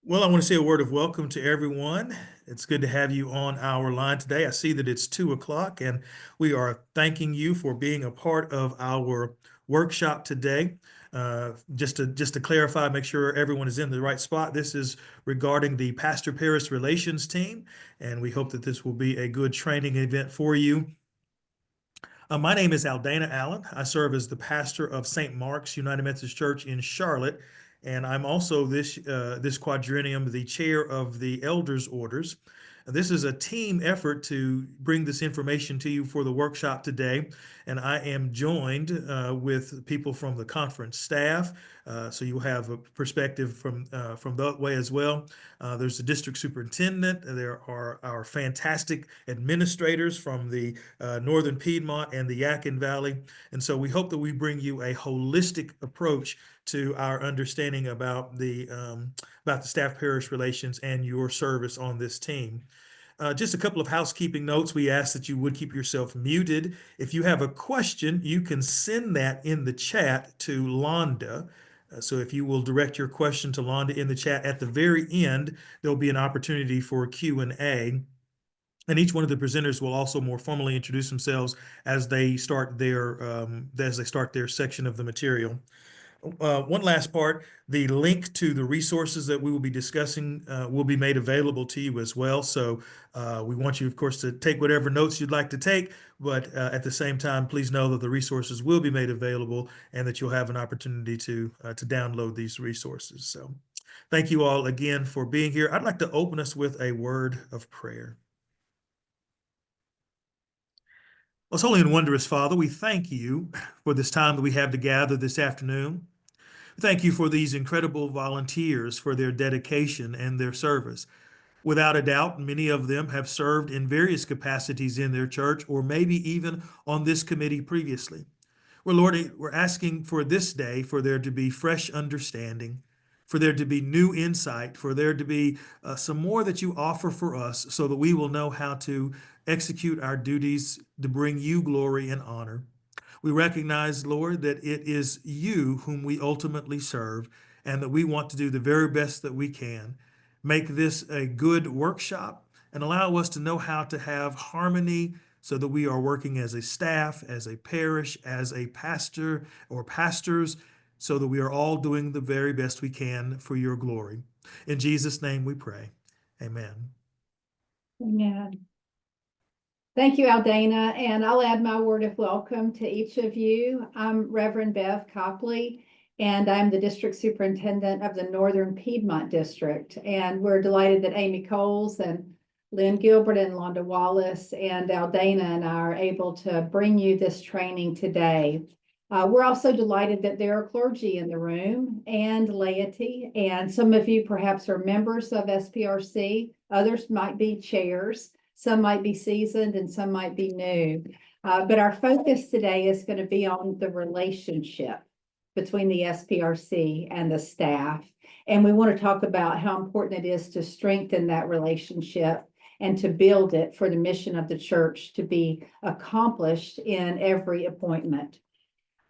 Well, I want to say a word of welcome to everyone. It's good to have you on our line today. I see that it's 2 o'clock, and we are thanking you for being a part of our workshop today. Just to clarify, make sure everyone is in the right spot. This is regarding the Pastor Parish Relations team, and we hope that this will be a good training event for you. My name is Aldana Allen. I serve as the pastor of St. Mark's United Methodist Church in Charlotte, and I'm also this quadrennium the chair of the Elders Orders. This is a team effort to bring this information to you for the workshop today, and I am joined with people from the conference staff, so you'll have a perspective from that way as well. There's the district superintendent. There are our fantastic administrators from the Northern Piedmont and the Yadkin Valley. And so we hope that we bring you a holistic approach to our understanding about the staff parish relations and your service on this team. Just a couple of housekeeping notes. We ask that you would keep yourself muted. If you have a question, you can send that in the chat to Londa. So if you will direct your question to Londa in the chat, at the very end, there'll be an opportunity for Q&A. And each one of the presenters will also more formally introduce themselves as they start their section of the material. One last part, the link to the resources that we will be discussing will be made available to you as well. So we want you, of course, to take whatever notes you'd like to take, but at the same time, please know that the resources will be made available and that you'll have an opportunity to download these resources. So thank you all again for being here. I'd like to open us with a word of prayer. Most holy and wondrous Father, we thank you for this time that we have to gather this afternoon. Thank you for these incredible volunteers for their dedication and their service. Without a doubt, many of them have served in various capacities in their church or maybe even on this committee previously. Well, Lord, we're asking for this day for there to be fresh understanding, for there to be new insight, for there to be some more that you offer for us so that we will know how to execute our duties to bring you glory and honor. We recognize, Lord, that it is you whom we ultimately serve and that we want to do the very best that we can. Make this a good workshop and allow us to know how to have harmony so that we are working as a staff, as a parish, as a pastor or pastors, so that we are all doing the very best we can for your glory. In Jesus' name we pray. Amen. Amen. Thank you, Aldana, and I'll add my word of welcome to each of you. I'm Reverend Bev Copley, and I'm the district superintendent of the Northern Piedmont District. And we're delighted that Amy Coles and Lynn Gilbert and Londa Wallace and Aldana and I are able to bring you this training today. We're also delighted that there are clergy in the room and laity, and some of you perhaps are members of SPRC, others might be chairs. Some might be seasoned and some might be new. But our focus today is going to be on the relationship between the SPRC and the staff. And we want to talk about how important it is to strengthen that relationship and to build it for the mission of the church to be accomplished in every appointment.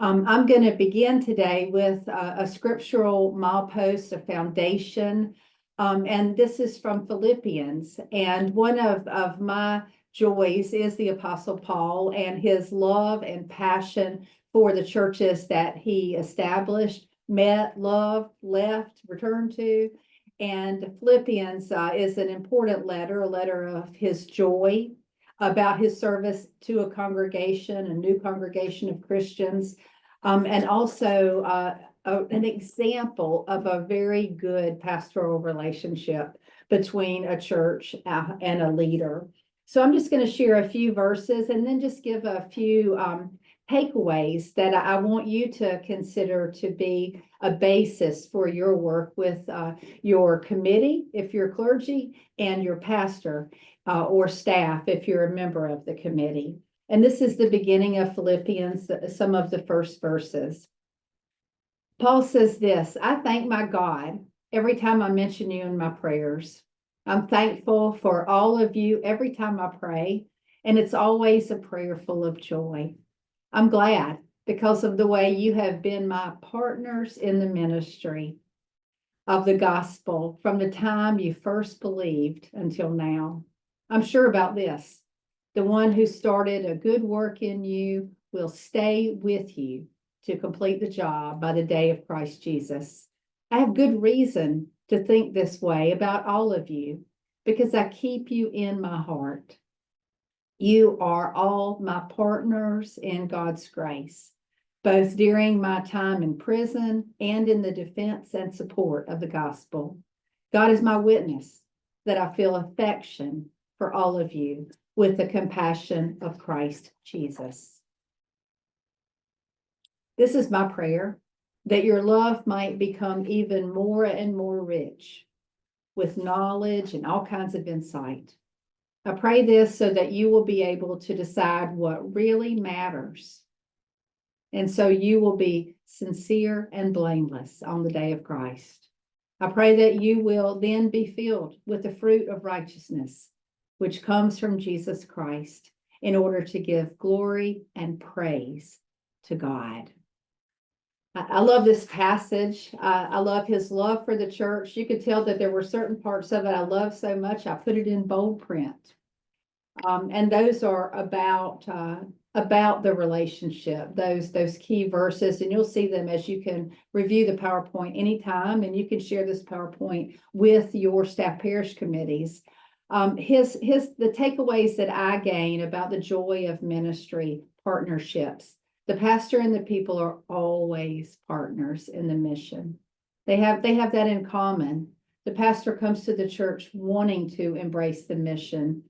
I'm going to begin today with a scriptural milepost, a foundation. And this is from Philippians. And one of my joys is the Apostle Paul and his love and passion for the churches that he established, met, loved, left, returned to. And Philippians is an important letter, a letter of his joy about his service to a congregation, a new congregation of Christians, and also an example of a very good pastoral relationship between a church and a leader. So I'm just going to share a few verses and then just give a few takeaways that I want you to consider to be a basis for your work with your committee, if you're clergy, and your pastor or staff, if you're a member of the committee. And this is the beginning of Philippians, some of the first verses. Paul says this: I thank my God every time I mention you in my prayers. I'm thankful for all of you every time I pray, and it's always a prayer full of joy. I'm glad because of the way you have been my partners in the ministry. of the gospel from the time you first believed until now. I'm sure about this. The one who started a good work in you will stay with you to complete the job by the day of Christ Jesus. I have good reason to think this way about all of you because I keep you in my heart. You are all my partners in God's grace, both during my time in prison and in the defense and support of the gospel. God is my witness that I feel affection for all of you with the compassion of Christ Jesus. This is my prayer, that your love might become even more and more rich with knowledge and all kinds of insight. I pray this so that you will be able to decide what really matters. And so you will be sincere and blameless on the day of Christ. I pray that you will then be filled with the fruit of righteousness, which comes from Jesus Christ, in order to give glory and praise to God. I love this passage. I love his love for the church. You could tell that there were certain parts of it I love so much, I put it in bold print. And those are about the relationship, those key verses, and you'll see them as you can review the PowerPoint anytime, and you can share this PowerPoint with your staff parish committees. The takeaways that I gain about the joy of ministry partnerships. The pastor and the people are always partners in the mission. They have that in common. The pastor comes to the church wanting to embrace the mission,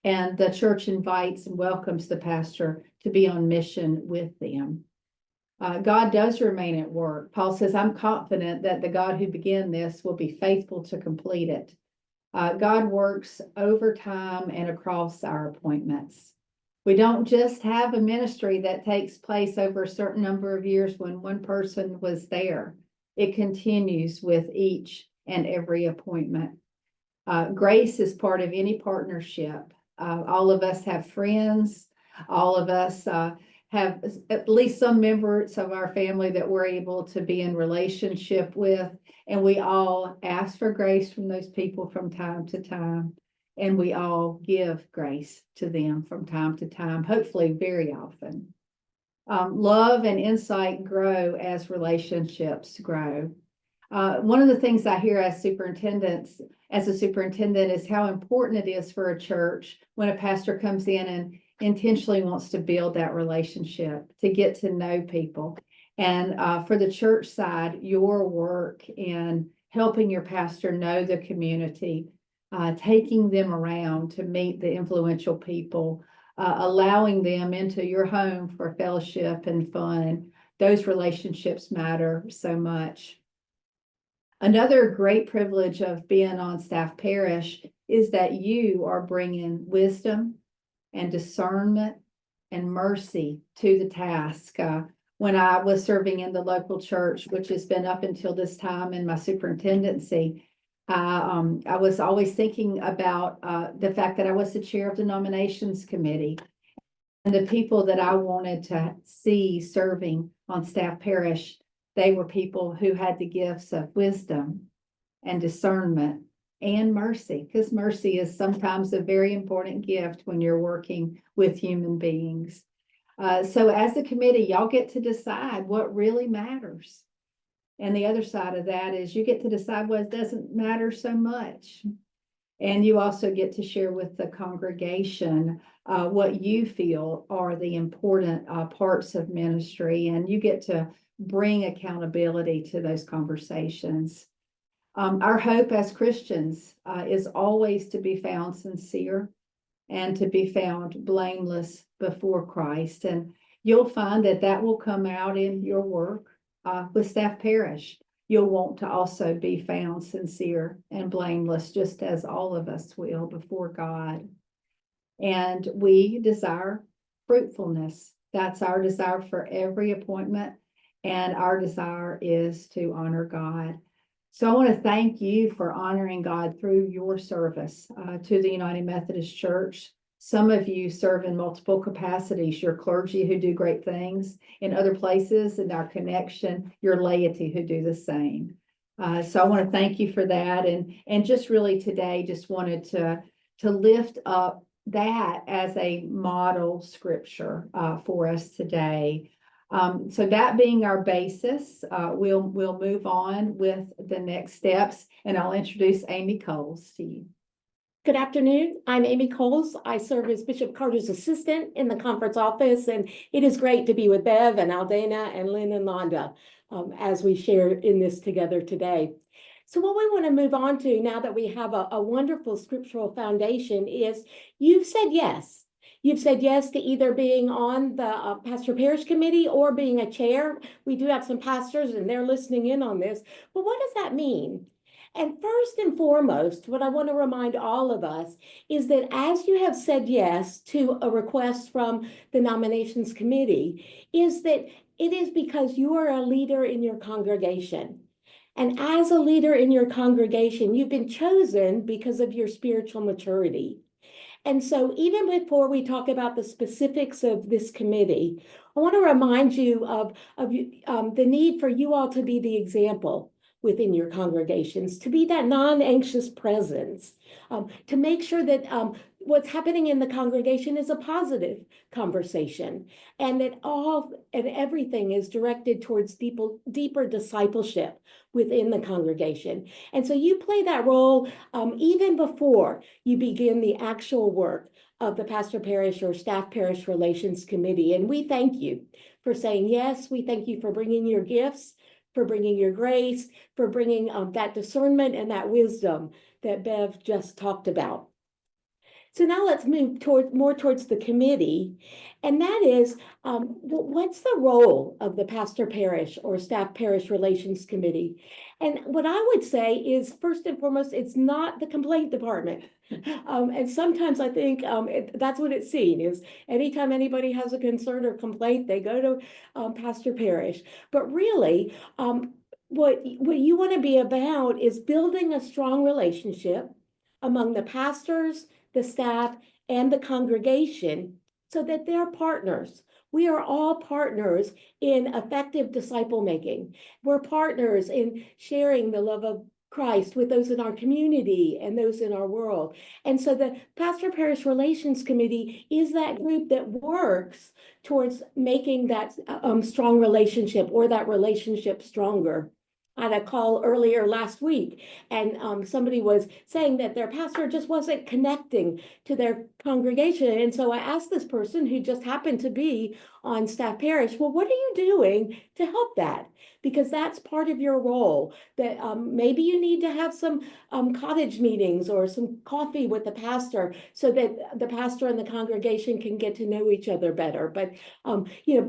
and the church invites and welcomes the pastor to be on mission with them. God does remain at work. Paul says, I'm confident that the God who began this will be faithful to complete it. God works over time and across our appointments. We don't just have a ministry that takes place over a certain number of years when one person was there. It continues with each and every appointment. Grace is part of any partnership. All of us have friends. All of us have at least some members of our family that we're able to be in relationship with. And we all ask for grace from those people from time to time. And we all give grace to them from time to time, hopefully very often. Love and insight grow as relationships grow. One of the things I hear as a superintendent is how important it is for a church when a pastor comes in and intentionally wants to build that relationship, to get to know people. And for the church side, your work in helping your pastor know the community, taking them around to meet the influential people, allowing them into your home for fellowship and fun. Those relationships matter so much. Another great privilege of being on staff parish is that you are bringing wisdom and discernment and mercy to the task. When I was serving in the local church, which has been up until this time in my superintendency, I was always thinking about the fact that I was the chair of the nominations committee, and the people that I wanted to see serving on staff parish, they were people who had the gifts of wisdom and discernment and mercy, because mercy is sometimes a very important gift when you're working with human beings. So as a committee, y'all get to decide what really matters. And the other side of that is you get to decide what doesn't matter so much. And you also get to share with the congregation what you feel are the important parts of ministry, and you get to bring accountability to those conversations. Our hope as Christians is always to be found sincere and to be found blameless before Christ. And you'll find that will come out in your work with staff parish. You'll want to also be found sincere and blameless, just as all of us will before God. And we desire fruitfulness. That's our desire for every appointment. And our desire is to honor God. So I want to thank you for honoring God through your service to the United Methodist Church. Some of you serve in multiple capacities. Your clergy who do great things in other places, and our connection, your laity who do the same. So I want to thank you for that. And just really today, just wanted to lift up that as a model scripture for us today. So that being our basis, we'll move on with the next steps, and I'll introduce Amy Coles to you. Good afternoon. I'm Amy Coles. I serve as Bishop Carter's assistant in the conference office, and it is great to be with Bev and Aldana and Lynn and Londa as we share in this together today. So what we want to move on to now that we have a wonderful scriptural foundation is you've said yes. You've said yes to either being on the pastor parish committee or being a chair. We do have some pastors and they're listening in on this, but what does that mean? And first and foremost, what I want to remind all of us is that as you have said yes to a request from the nominations committee, is that it is because you are a leader in your congregation. And as a leader in your congregation, you've been chosen because of your spiritual maturity. And so even before we talk about the specifics of this committee, I want to remind you of the need for you all to be the example within your congregations, to be that non-anxious presence, to make sure that what's happening in the congregation is a positive conversation, and that all and everything is directed towards deeper discipleship within the congregation. And so you play that role even before you begin the actual work of the pastor parish or staff parish relations committee. And we thank you for saying yes. We thank you for bringing your gifts, for bringing your grace, for bringing that discernment and that wisdom that Bev just talked about. So now let's move more towards the committee, and that is what's the role of the pastor parish or staff parish relations committee? And what I would say is, first and foremost, it's not the complaint department. And sometimes I think that's what it's seen is anytime anybody has a concern or complaint, they go to pastor parish. But really, what you want to be about is building a strong relationship among the pastors, the staff, and the congregation so that they're partners. We are all partners in effective disciple making. We're partners in sharing the love of Christ with those in our community and those in our world. And so the Pastor Parish Relations Committee is that group that works towards making that strong relationship or that relationship stronger. I had a call earlier last week, and somebody was saying that their pastor just wasn't connecting to their congregation. And so I asked this person who just happened to be on staff parish, well, what are you doing to help that? Because that's part of your role, that maybe you need to have some cottage meetings or some coffee with the pastor so that the pastor and the congregation can get to know each other better. But,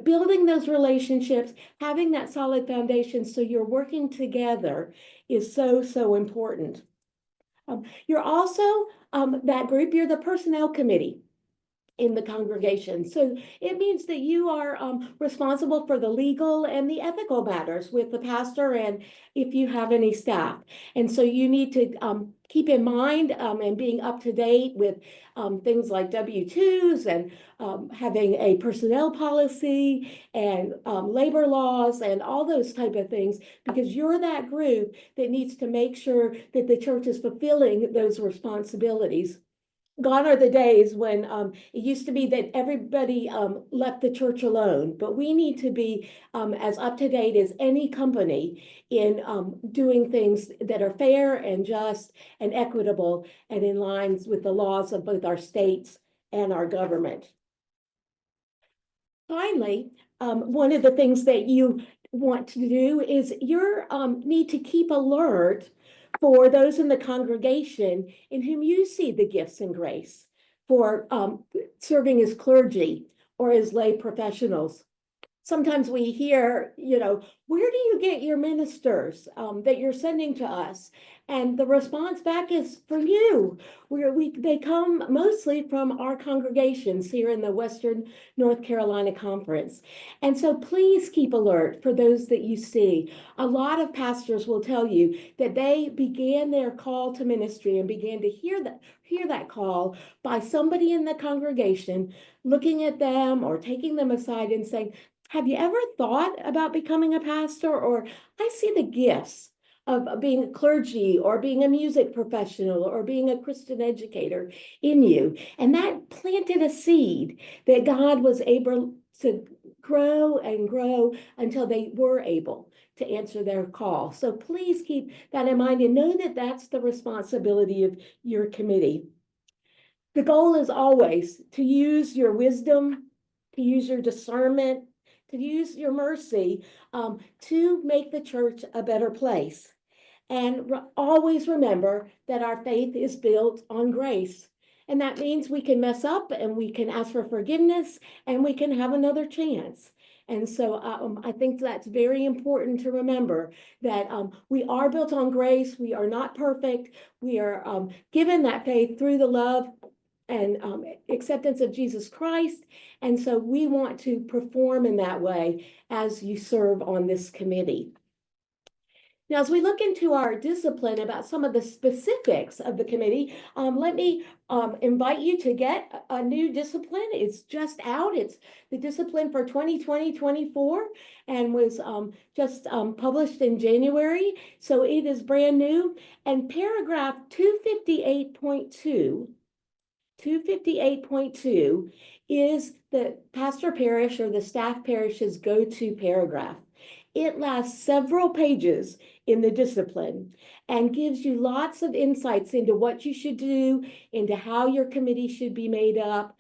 building those relationships, having that solid foundation so you're working together is so, so important. You're also that group, you're the personnel committee in the congregation. So it means that you are responsible for the legal and the ethical matters with the pastor and if you have any staff. And so you need to keep in mind and being up to date with things like W-2s and having a personnel policy and labor laws and all those type of things, because you're that group that needs to make sure that the church is fulfilling those responsibilities. Gone are the days when it used to be that everybody left the church alone, but we need to be as up to date as any company in doing things that are fair and just and equitable and in lines with the laws of both our states and our government. Finally, one of the things that you want to do is you need to keep alert for those in the congregation in whom you see the gifts and grace for serving as clergy or as lay professionals. Sometimes we hear, where do you get your ministers that you're sending to us? And the response back is from you. They come mostly from our congregations here in the Western North Carolina Conference. And so please keep alert for those that you see. A lot of pastors will tell you that they began their call to ministry and began to hear that call by somebody in the congregation looking at them or taking them aside and saying, have you ever thought about becoming a pastor? Or I see the gifts of being a clergy or being a music professional or being a Christian educator in you. And that planted a seed that God was able to grow and grow until they were able to answer their call. So please keep that in mind and know that that's the responsibility of your committee. The goal is always to use your wisdom, to use your discernment, to use your mercy to make the church a better place. And always remember that our faith is built on grace. And that means we can mess up and we can ask for forgiveness and we can have another chance. And so I think that's very important to remember that we are built on grace. We are not perfect. We are given that faith through the love and acceptance of Jesus Christ. And so we want to perform in that way as you serve on this committee. Now, as we look into our discipline about some of the specifics of the committee, let me invite you to get a new discipline. It's just out. It's the discipline for 2020-24 and was just published in January. So it is brand new. And paragraph 258.2 is the pastor parish or the staff parish's go-to paragraph. It lasts several pages in the discipline and gives you lots of insights into what you should do, into how your committee should be made up,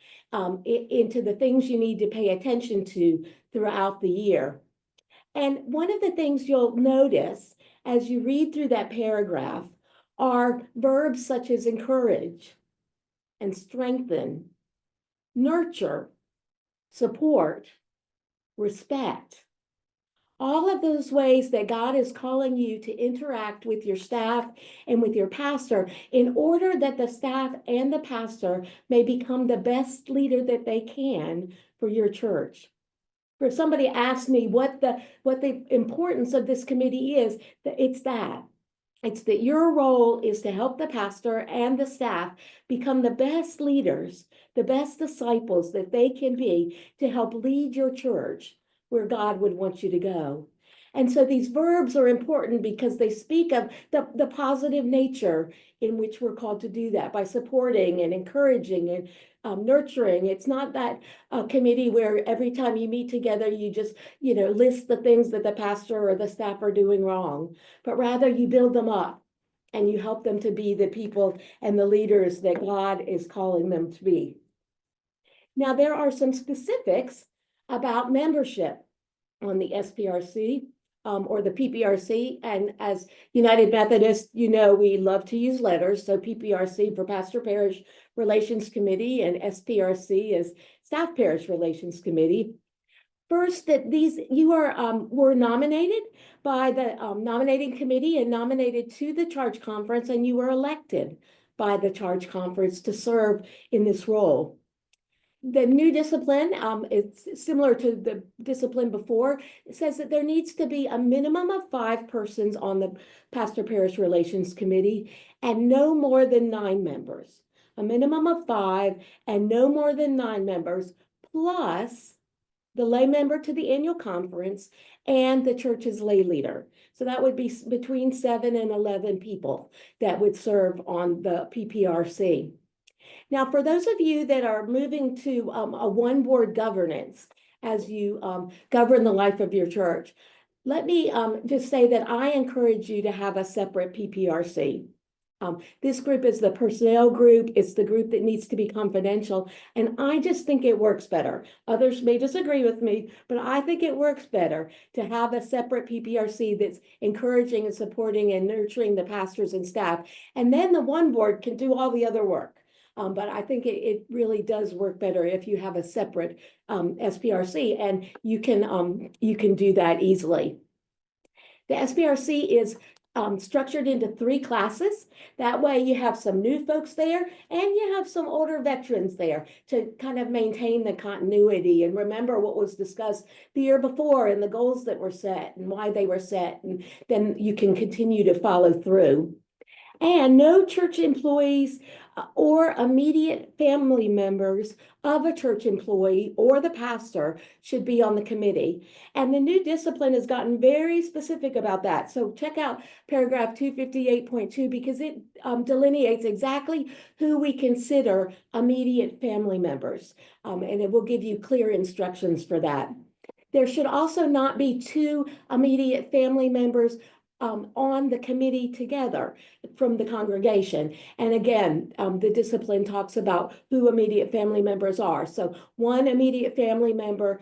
into the things you need to pay attention to throughout the year. And one of the things you'll notice as you read through that paragraph are verbs such as encourage and strengthen, nurture, support, respect. All of those ways that God is calling you to interact with your staff and with your pastor in order that the staff and the pastor may become the best leader that they can for your church. If somebody asked me what the importance of this committee is, it's that. It's that your role is to help the pastor and the staff become the best leaders, the best disciples that they can be to help lead your church where God would want you to go. And so these verbs are important because they speak of the positive nature in which we're called to do that by supporting and encouraging and nurturing. It's not that committee where every time you meet together, you just, list the things that the pastor or the staff are doing wrong, but rather you build them up and you help them to be the people and the leaders that God is calling them to be. Now, there are some specifics about membership on the SPRC or the PPRC. And as United Methodists, we love to use letters. So PPRC for Pastor Parish Relations Committee and SPRC is Staff Parish Relations Committee. First, that you were nominated by the nominating committee and nominated to the charge conference, and you were elected by the charge conference to serve in this role. The new discipline, it's similar to the discipline before. It says that there needs to be a minimum of 5 persons on the Pastor Parish Relations Committee and no more than 9 members. A minimum of 5 and no more than 9 members, plus the lay member to the annual conference and the church's lay leader. So that would be between 7 and 11 people that would serve on the PPRC. Now, for those of you that are moving to a one-board governance as you govern the life of your church, let me just say that I encourage you to have a separate PPRC. This group is the personnel group. It's the group that needs to be confidential. And I just think it works better. Others may disagree with me, but I think it works better to have a separate PPRC that's encouraging and supporting and nurturing the pastors and staff. And then the one board can do all the other work. But I think it really does work better if you have a separate SPRC, and you can do that easily. The SPRC is structured into 3 classes. That way you have some new folks there and you have some older veterans there to kind of maintain the continuity and remember what was discussed the year before and the goals that were set and why they were set, and then you can continue to follow through. And no church employees or immediate family members of a church employee or the pastor should be on the committee. And the new discipline has gotten very specific about that. So check out paragraph 258.2 because it delineates exactly who we consider immediate family members. And it will give you clear instructions for that. There should also not be two immediate family members on the committee together from the congregation. And again, the discipline talks about who immediate family members are. So one immediate family member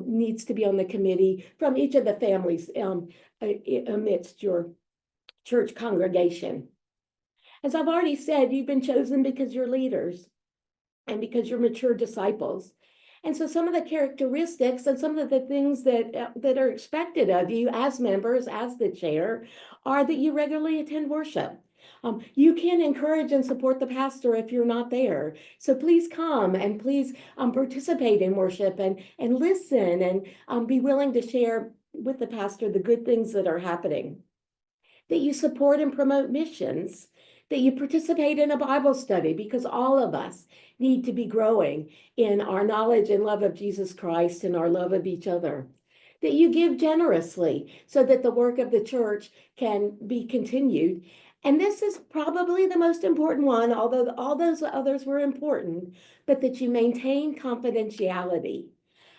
needs to be on the committee from each of the families amidst your church congregation. As I've already said, you've been chosen because you're leaders and because you're mature disciples. And so some of the characteristics and some of the things that are expected of you as members, as the chair, are that you regularly attend worship. You can encourage and support the pastor if you're not there. So please come and please participate in worship and listen and be willing to share with the pastor the good things that are happening. That you support and promote missions, that you participate in a Bible study, because all of us need to be growing in our knowledge and love of Jesus Christ and our love of each other. That you give generously so that the work of the church can be continued. And this is probably the most important one, although all those others were important, but that you maintain confidentiality.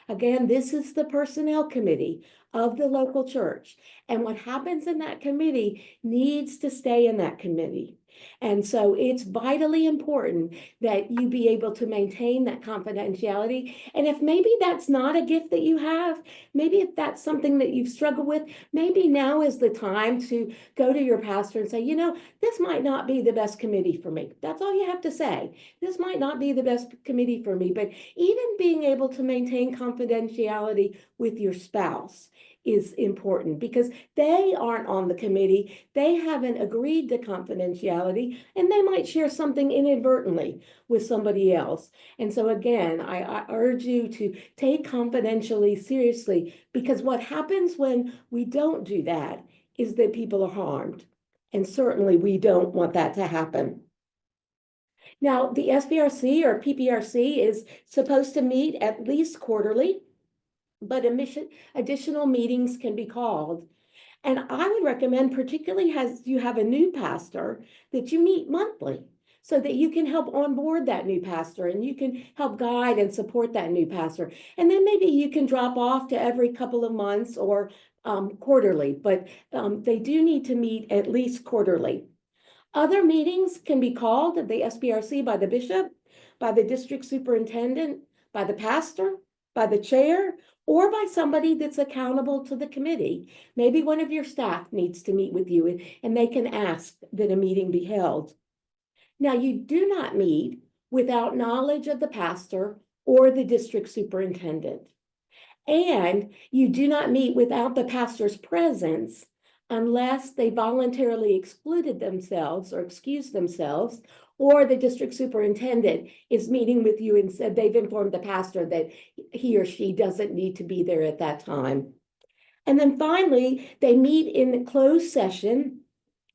Again, this is the personnel committee of the local church. And what happens in that committee needs to stay in that committee. And so it's vitally important that you be able to maintain that confidentiality. And if maybe that's not a gift that you have, maybe if that's something that you've struggled with, maybe now is the time to go to your pastor and say, you know, this might not be the best committee for me. That's all you have to say. This might not be the best committee for me, but even being able to maintain confidentiality with your spouse is important because they aren't on the committee. They haven't agreed to confidentiality, and they might share something inadvertently with somebody else. And so again, I urge you to take confidentiality seriously, because what happens when we don't do that is that people are harmed. And certainly we don't want that to happen. Now, the SPRC or PPRC is supposed to meet at least quarterly, but additional meetings can be called. And I would recommend, particularly as you have a new pastor, that you meet monthly so that you can help onboard that new pastor and you can help guide and support that new pastor. And then maybe you can drop off to every couple of months or quarterly, but they do need to meet at least quarterly. Other meetings can be called at the SPRC by the bishop, by the district superintendent, by the pastor, by the chair, or by somebody that's accountable to the committee. Maybe one of your staff needs to meet with you and they can ask that a meeting be held. Now, you do not meet without knowledge of the pastor or the district superintendent. And you do not meet without the pastor's presence unless they voluntarily excluded themselves or excused themselves, or the district superintendent is meeting with you and said they've informed the pastor that he or she doesn't need to be there at that time. And then finally, they meet in closed session,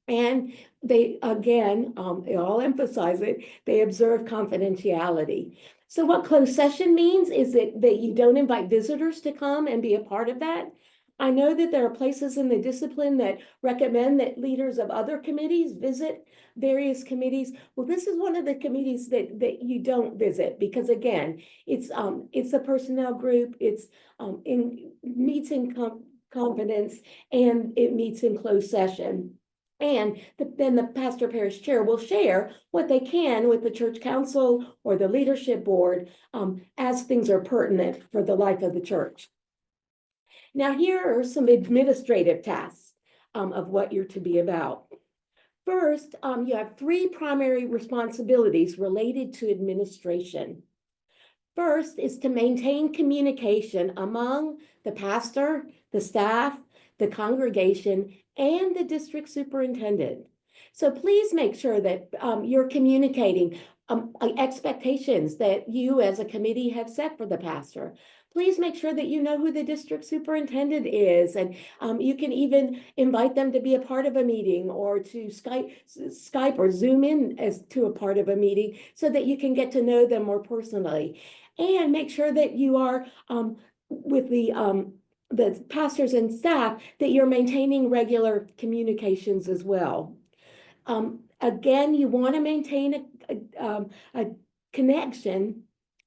and they, again, I'll emphasize it, they observe confidentiality. So what closed session means is that you don't invite visitors to come and be a part of that. I know that there are places in the discipline that recommend that leaders of other committees visit various committees. Well, this is one of the committees that you don't visit because, again, it's a personnel group. It's meets in confidence, and it meets in closed session. And then the pastor parish chair will share what they can with the church council or the leadership board as things are pertinent for the life of the church. Now, here are some administrative tasks of what you're to be about. First, you have three primary responsibilities related to administration. First is to maintain communication among the pastor, the staff, the congregation, and the district superintendent. So please make sure that you're communicating expectations that you as a committee have set for the pastor. please make sure that you know who the district superintendent is. And you can even invite them to be a part of a meeting or to Skype or Zoom in as to a part of a meeting so that you can get to know them more personally. And make sure that you are with the pastors and staff, that you're maintaining regular communications as well. Again, you want to maintain a connection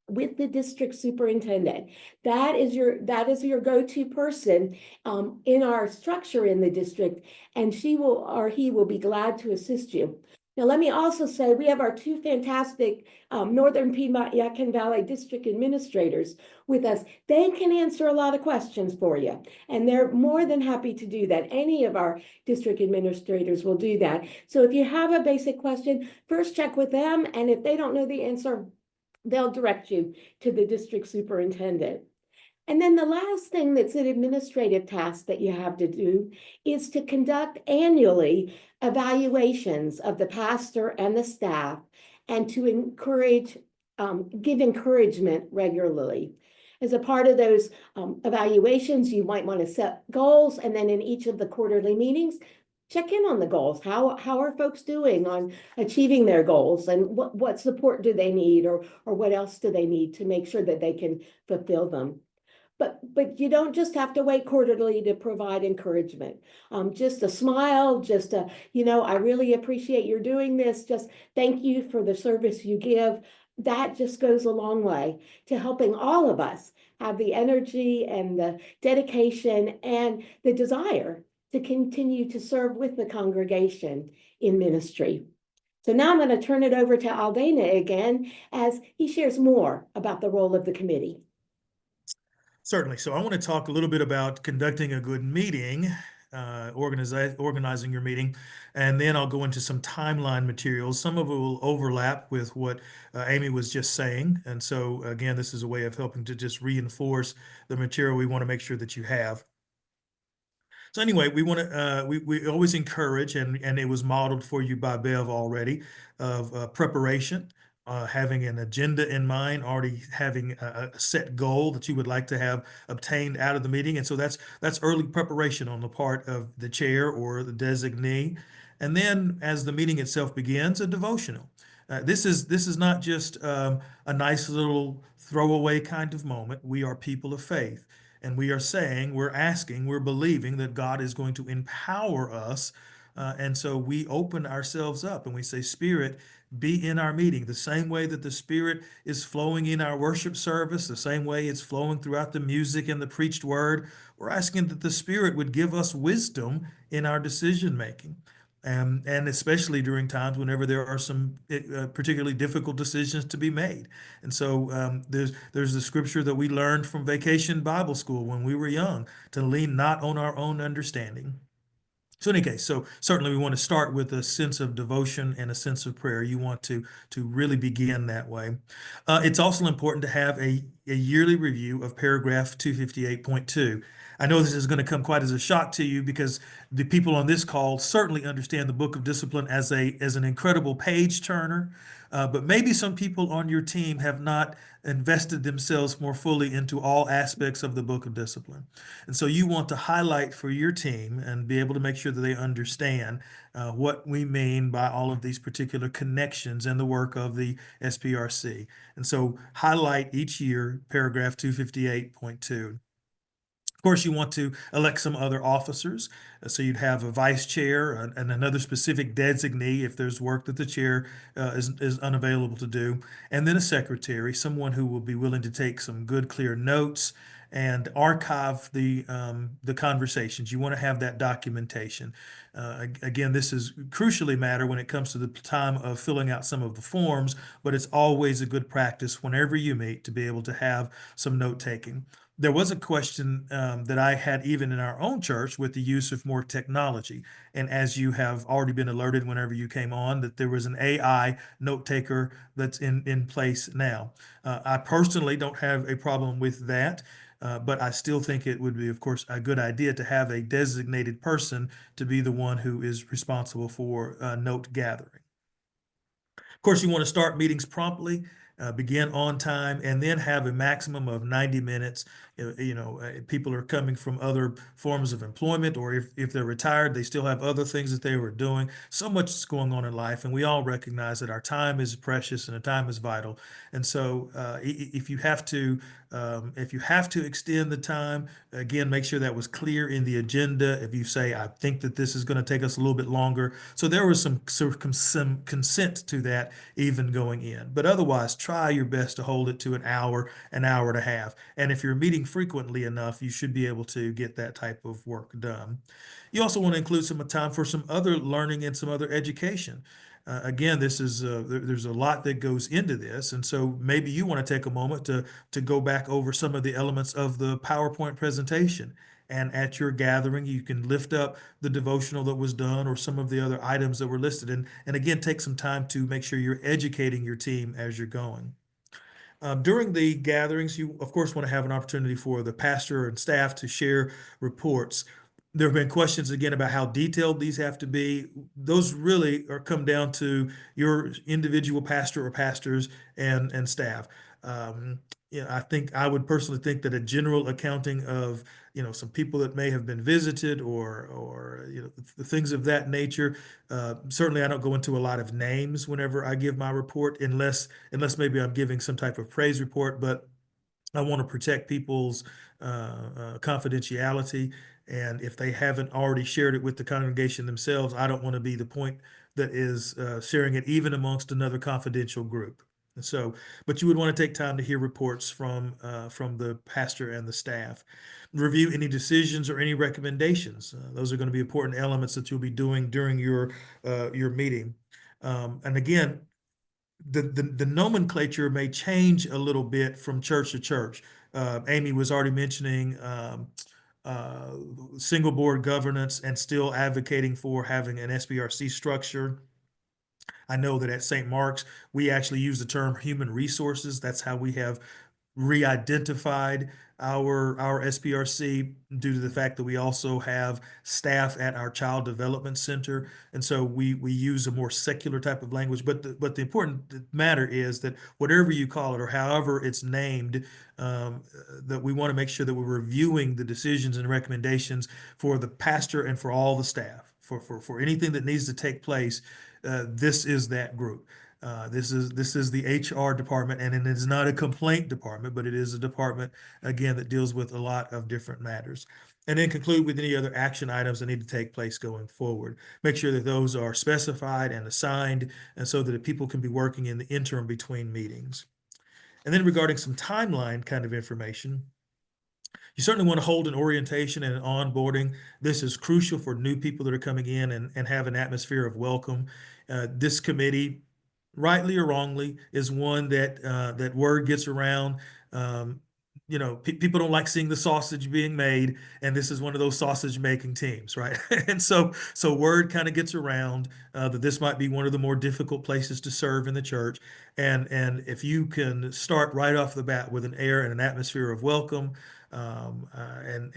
with the district superintendent. That is your go-to person in our structure in the district, and she will or he will be glad to assist you. Now, let me also say we have our two fantastic Northern Piedmont Yadkin Valley district administrators with us. They can answer a lot of questions for you, and they're more than happy to do that. Any of our district administrators will do that. So if you have a basic question, first check with them, and if they don't know the answer, they'll direct you to the district superintendent. And then the last thing that's an administrative task that you have to do is to conduct annually evaluations of the pastor and the staff, and to give encouragement regularly. As a part of those evaluations, you might want to set goals, and then in each of the quarterly meetings, check in on the goals. How are folks doing on achieving their goals, and what support do they need, or what else do they need to make sure that they can fulfill them? But you don't just have to wait quarterly to provide encouragement. Just a smile, just a, I really appreciate you're doing this. Just thank you for the service you give. That just goes a long way to helping all of us have the energy and the dedication and the desire to continue to serve with the congregation in ministry. So now I'm going to turn it over to Aldana again as he shares more about the role of the committee. Certainly. So I want to talk a little bit about conducting a good meeting, organizing your meeting, and then I'll go into some timeline materials. Some of it will overlap with what Amy was just saying. And so again, this is a way of helping to just reinforce the material we want to make sure that you have. So anyway, we want to we always encourage, and it was modeled for you by Bev already, of preparation. Having an agenda in mind, already having a set goal that you would like to have obtained out of the meeting. And so that's early preparation on the part of the chair or the designee. And then as the meeting itself begins, a devotional. This is not just a nice little throwaway kind of moment. We are people of faith. And we are saying, we're asking, we're believing that God is going to empower us. And so we open ourselves up and we say, Spirit, be in our meeting. The same way that the Spirit is flowing in our worship service, the same way it's flowing throughout the music and the preached word, we're asking that the Spirit would give us wisdom in our decision making. And especially during times whenever there are some particularly difficult decisions to be made. And so there's the scripture that we learned from Vacation Bible School when we were young, to lean not on our own understanding. So in any case, so certainly we want to start with a sense of devotion and a sense of prayer. You want to really begin that way. It's also important to have a yearly review of paragraph 258.2. I know this is going to come quite as a shock to you, because the people on this call certainly understand the Book of Discipline as an incredible page turner. But maybe some people on your team have not invested themselves more fully into all aspects of the Book of Discipline. And so you want to highlight for your team and be able to make sure that they understand what we mean by all of these particular connections in the work of the SPRC. And so highlight each year paragraph 258.2. Of course, you want to elect some other officers. So you'd have a vice chair and another specific designee if there's work that the chair is unavailable to do. And then a secretary, someone who will be willing to take some good, clear notes and archive the conversations. You want to have that documentation. Again, this is crucially matter when it comes to the time of filling out some of the forms, but it's always a good practice whenever you meet to be able to have some note taking. There was a question that I had even in our own church with the use of more technology. And as you have already been alerted whenever you came on, that there was an AI note taker that's in place now. I personally don't have a problem with that. But I still think it would be, of course, a good idea to have a designated person to be the one who is responsible for note gathering. Of course, you want to start meetings promptly begin on time, and then have a maximum of 90 minutes. People are coming from other forms of employment, or if they're retired, they still have other things that they were doing. So much is going on in life, and we all recognize that our time is precious and our time is vital. And so, if you have to extend the time, again, make sure that was clear in the agenda. If you say, I think that this is going to take us a little bit longer. So there was some consent to that even going in. But otherwise, try your best to hold it to an hour and a half. And if you're meeting frequently enough, you should be able to get that type of work done. You also want to include some time for some other learning and some other education. Again, there's a lot that goes into this, and so maybe you want to take a moment to go back over some of the elements of the PowerPoint presentation. And at your gathering, you can lift up the devotional that was done or some of the other items that were listed, and again, take some time to make sure you're educating your team as you're going. During the gatherings, you of course want to have an opportunity for the pastor and staff to share reports. There have been questions again about how detailed these have to be. Those really come down to your individual pastor or pastors and staff. Um, I think I would personally think that a general accounting of some people that may have been visited or things of that nature. Certainly, I don't go into a lot of names whenever I give my report, unless maybe I'm giving some type of praise report, but I want to protect people's confidentiality. And if they haven't already shared it with the congregation themselves, I don't want to be the point that is sharing it even amongst another confidential group. And so, but you would want to take time to hear reports from the pastor and the staff. Review any decisions or any recommendations. Those are going to be important elements that you'll be doing during your meeting. And again, the nomenclature may change a little bit from church to church. Amy was already mentioning uh, single board governance and still advocating for having an SPRC structure. I know that at St. Mark's, we actually use the term human resources. That's how we have re-identified our SPRC due to the fact that we also have staff at our child development center, and so we use a more secular type of language. But the important matter is that whatever you call it or however it's named, that we want to make sure that we're reviewing the decisions and recommendations for the pastor and for all the staff for anything that needs to take place. This is that group. This is the HR department, and it is not a complaint department, but it is a department, again, that deals with a lot of different matters. And then conclude with any other action items that need to take place going forward. Make sure that those are specified and assigned, and so that people can be working in the interim between meetings. And then regarding some timeline kind of information, you certainly want to hold an orientation and an onboarding. This is crucial for new people that are coming in and have an atmosphere of welcome. This committee, rightly or wrongly, is one that word gets around. People don't like seeing the sausage being made, and this is one of those sausage making teams, right? And so word kind of gets around that this might be one of the more difficult places to serve in the church. And if you can start right off the bat with an air and an atmosphere of welcome, and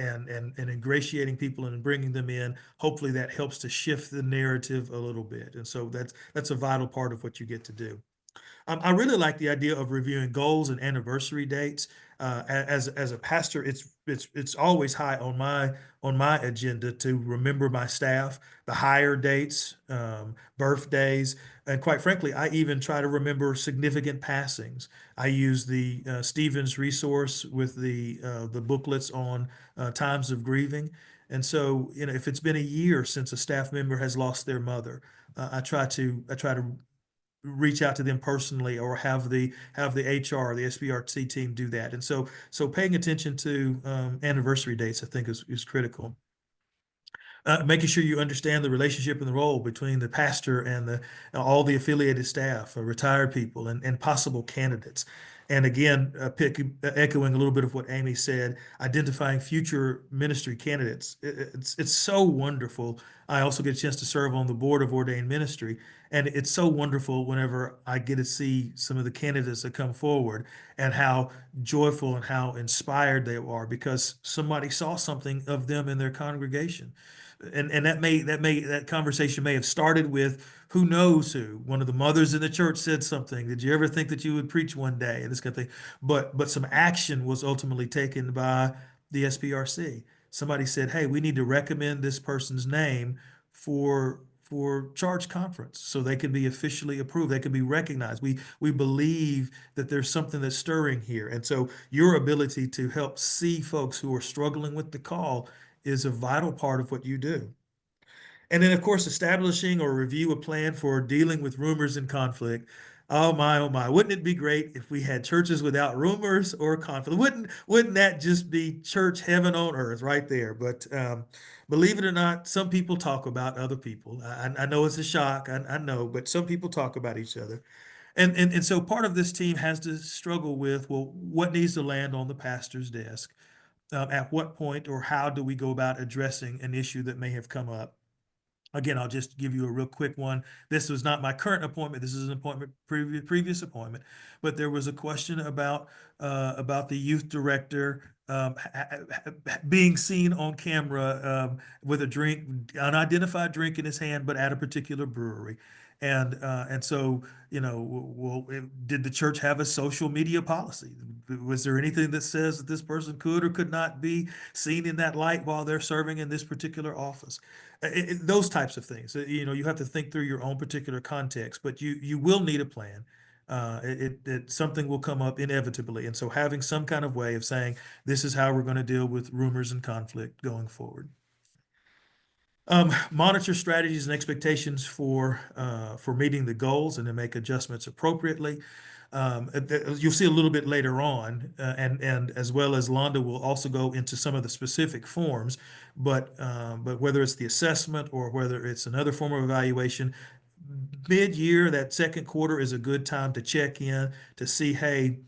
ingratiating people and bringing them in, hopefully that helps to shift the narrative a little bit. And so that's a vital part of what you get to do. I really like the idea of reviewing goals and anniversary dates. As a pastor, it's always high on my agenda to remember my staff, the hire dates, birthdays, and quite frankly, I even try to remember significant passings. I use the Stevens resource with the booklets on times of grieving. And so, if it's been a year since a staff member has lost their mother, I try to reach out to them personally or have the HR, the SPRC team do that. And so paying attention to anniversary dates, I think is critical. Making sure you understand the relationship and the role between the pastor and all the affiliated staff, retired people, and possible candidates. And again, echoing a little bit of what Amy said, identifying future ministry candidates. It's so wonderful. I also get a chance to serve on the board of ordained ministry, and it's so wonderful whenever I get to see some of the candidates that come forward and how joyful and how inspired they are because somebody saw something of them in their congregation. and that conversation may have started with who knows who. One of the mothers in the church said something. Did you ever think that you would preach one day? And this kind of thing. But some action was ultimately taken by the SPRC. Somebody said, "Hey, we need to recommend this person's name for charge conference so they can be officially approved. They can be recognized. We believe that there's something that's stirring here." And so your ability to help see folks who are struggling with the call is a vital part of what you do. And then, of course, establishing or review a plan for dealing with rumors and conflict. Oh my, oh my. Wouldn't it be great if we had churches without rumors or conflict? Wouldn't that just be church heaven on earth right there? But believe it or not, some people talk about other people. I know it's a shock. I know, but some people talk about each other. And so part of this team has to struggle with, well, what needs to land on the pastor's desk? At what point or how do we go about addressing an issue that may have come up? Again, I'll just give you a real quick one. This was not my current appointment. This is an appointment, previous appointment. But there was a question about the youth director being seen on camera with a drink, unidentified drink in his hand, but at a particular brewery. And so, well, did the church have a social media policy? Was there anything that says that this person could or could not be seen in that light while they're serving in this particular office? Those types of things. You have to think through your own particular context, but you will need a plan. Something will come up inevitably, and so having some kind of way of saying this is how we're going to deal with rumors and conflict going forward. Monitor strategies and expectations for meeting the goals and to make adjustments appropriately. You'll see a little bit later on, and as well as Londa will also go into some of the specific forms, but whether it's the assessment or whether it's another form of evaluation, mid-year, that second quarter is a good time to check in to see, hey,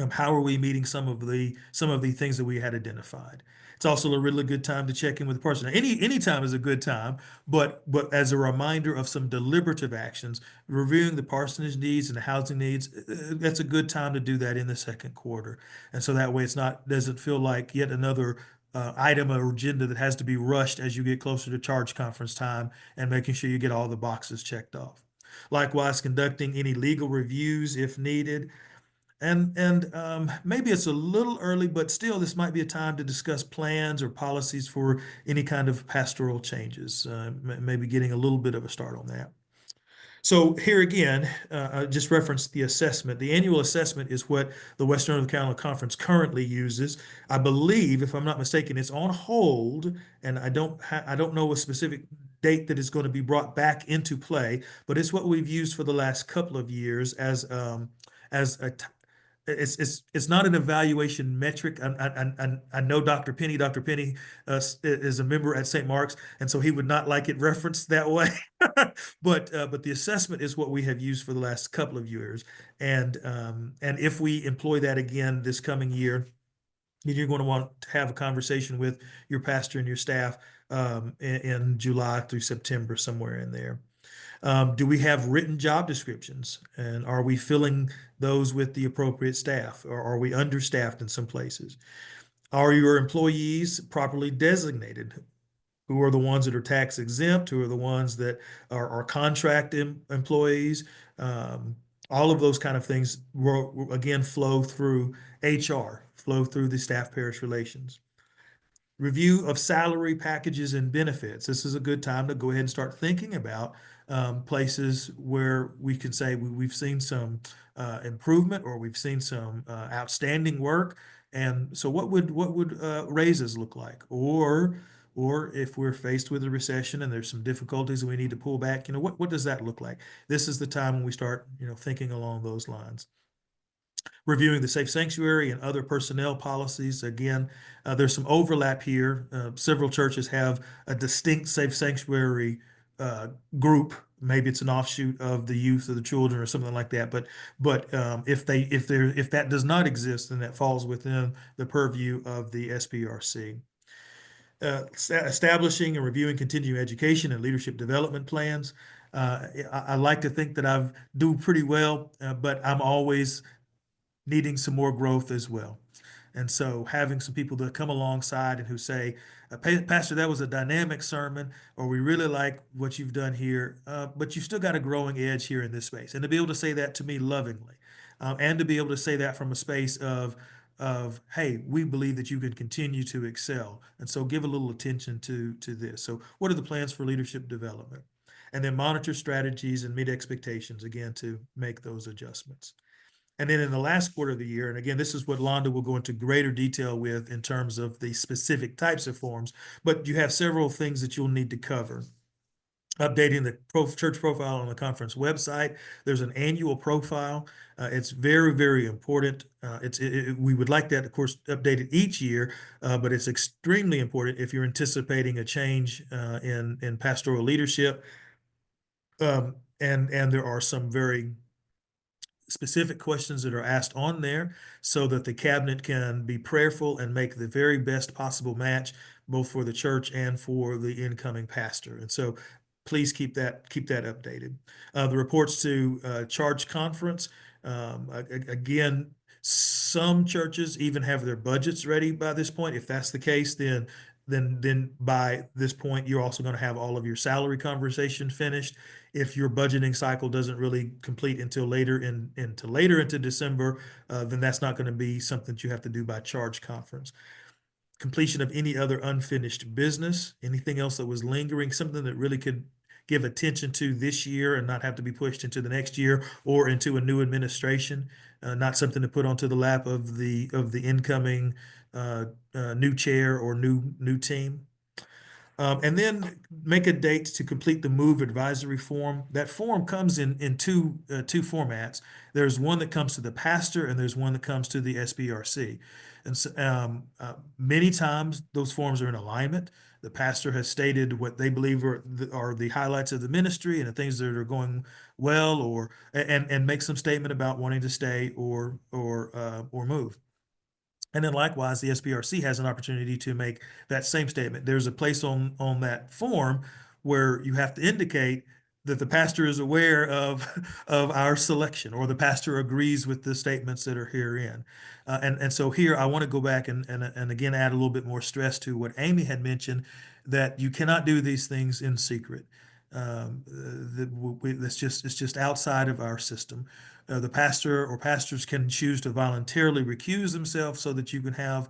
how are we meeting some of the things that we had identified? It's also a really good time to check in with the person. Any time is a good time, but as a reminder of some deliberative actions, reviewing the parsonage needs and the housing needs, that's a good time to do that in the second quarter. And so that way doesn't feel like yet another item or agenda that has to be rushed as you get closer to charge conference time and making sure you get all the boxes checked off. Likewise, conducting any legal reviews if needed. And maybe it's a little early, but still, this might be a time to discuss plans or policies for any kind of pastoral changes. Maybe getting a little bit of a start on that. So here again, I just referenced the assessment. The annual assessment is what the Western North Carolina Conference currently uses. I believe, if I'm not mistaken, it's on hold, and I don't know a specific date that is going to be brought back into play, but it's what we've used for the last couple of years as it's not an evaluation metric. I know Dr. Penny. Dr. Penny is a member at St. Mark's, and so he would not like it referenced that way. But the assessment is what we have used for the last couple of years, and if we employ that again this coming year, then you're going to want to have a conversation with your pastor and your staff in July through September, somewhere in there. Do we have written job descriptions, and are we filling those with the appropriate staff, or are we understaffed in some places? Are your employees properly designated? Who are the ones that are tax exempt? Who are the ones that are contract employees? All of those kind of things will again flow through HR, flow through the staff parish relations. Review of salary packages and benefits. This is a good time to go ahead and start thinking about places where we can say we've seen some improvement, or we've seen some outstanding work. And so what would raises look like? Or if we're faced with a recession and there's some difficulties and we need to pull back, what does that look like? This is the time when we start, thinking along those lines. Reviewing the safe sanctuary and other personnel policies. Again, there's some overlap here. Several churches have a distinct safe sanctuary group. Maybe it's an offshoot of the youth or the children or something like that. But if that does not exist, then that falls within the purview of the SPRC. Establishing and reviewing continuing education and leadership development plans. I like to think that I do pretty well, but I'm always needing some more growth as well. And so having some people that come alongside and who say, Pastor, that was a dynamic sermon, or we really like what you've done here, but you've still got a growing edge here in this space. And to be able to say that to me lovingly, and to be able to say that from a space of hey, we believe that you can continue to excel, and so give a little attention to this. So what are the plans for leadership development? And then monitor strategies and meet expectations, again, to make those adjustments. And then in the last quarter of the year, and again, this is what Londa will go into greater detail with in terms of the specific types of forms, but you have several things that you'll need to cover. Updating the church profile on the conference website. There's an annual profile. It's very, very important. We would like that, of course, updated each year, but it's extremely important if you're anticipating a change in pastoral leadership. And there are some very specific questions that are asked on there so that the cabinet can be prayerful and make the very best possible match, both for the church and for the incoming pastor. And so please keep that updated. The reports to charge conference, again, some churches even have their budgets ready by this point. If that's the case, then by this point, you're also going to have all of your salary conversation finished. If your budgeting cycle doesn't really complete until later into December, then that's not going to be something that you have to do by charge conference. Completion of any other unfinished business, anything else that was lingering, something that really could give attention to this year and not have to be pushed into the next year or into a new administration, not something to put onto the lap of the incoming new chair or new team. And then make a date to complete the move advisory form. That form comes in two formats. There's one that comes to the pastor, and there's one that comes to the SPRC. And so, many times those forms are in alignment. The pastor has stated what they believe are the highlights of the ministry and the things that are going well, or and make some statement about wanting to stay or move. And then likewise, the SPRC has an opportunity to make that same statement. There's a place on that form where you have to indicate that the pastor is aware of our selection, or the pastor agrees with the statements that are herein. And so here I want to go back and again add a little bit more stress to what Amy had mentioned, that you cannot do these things in secret. It's just outside of our system. The pastor or pastors can choose to voluntarily recuse themselves so that you can have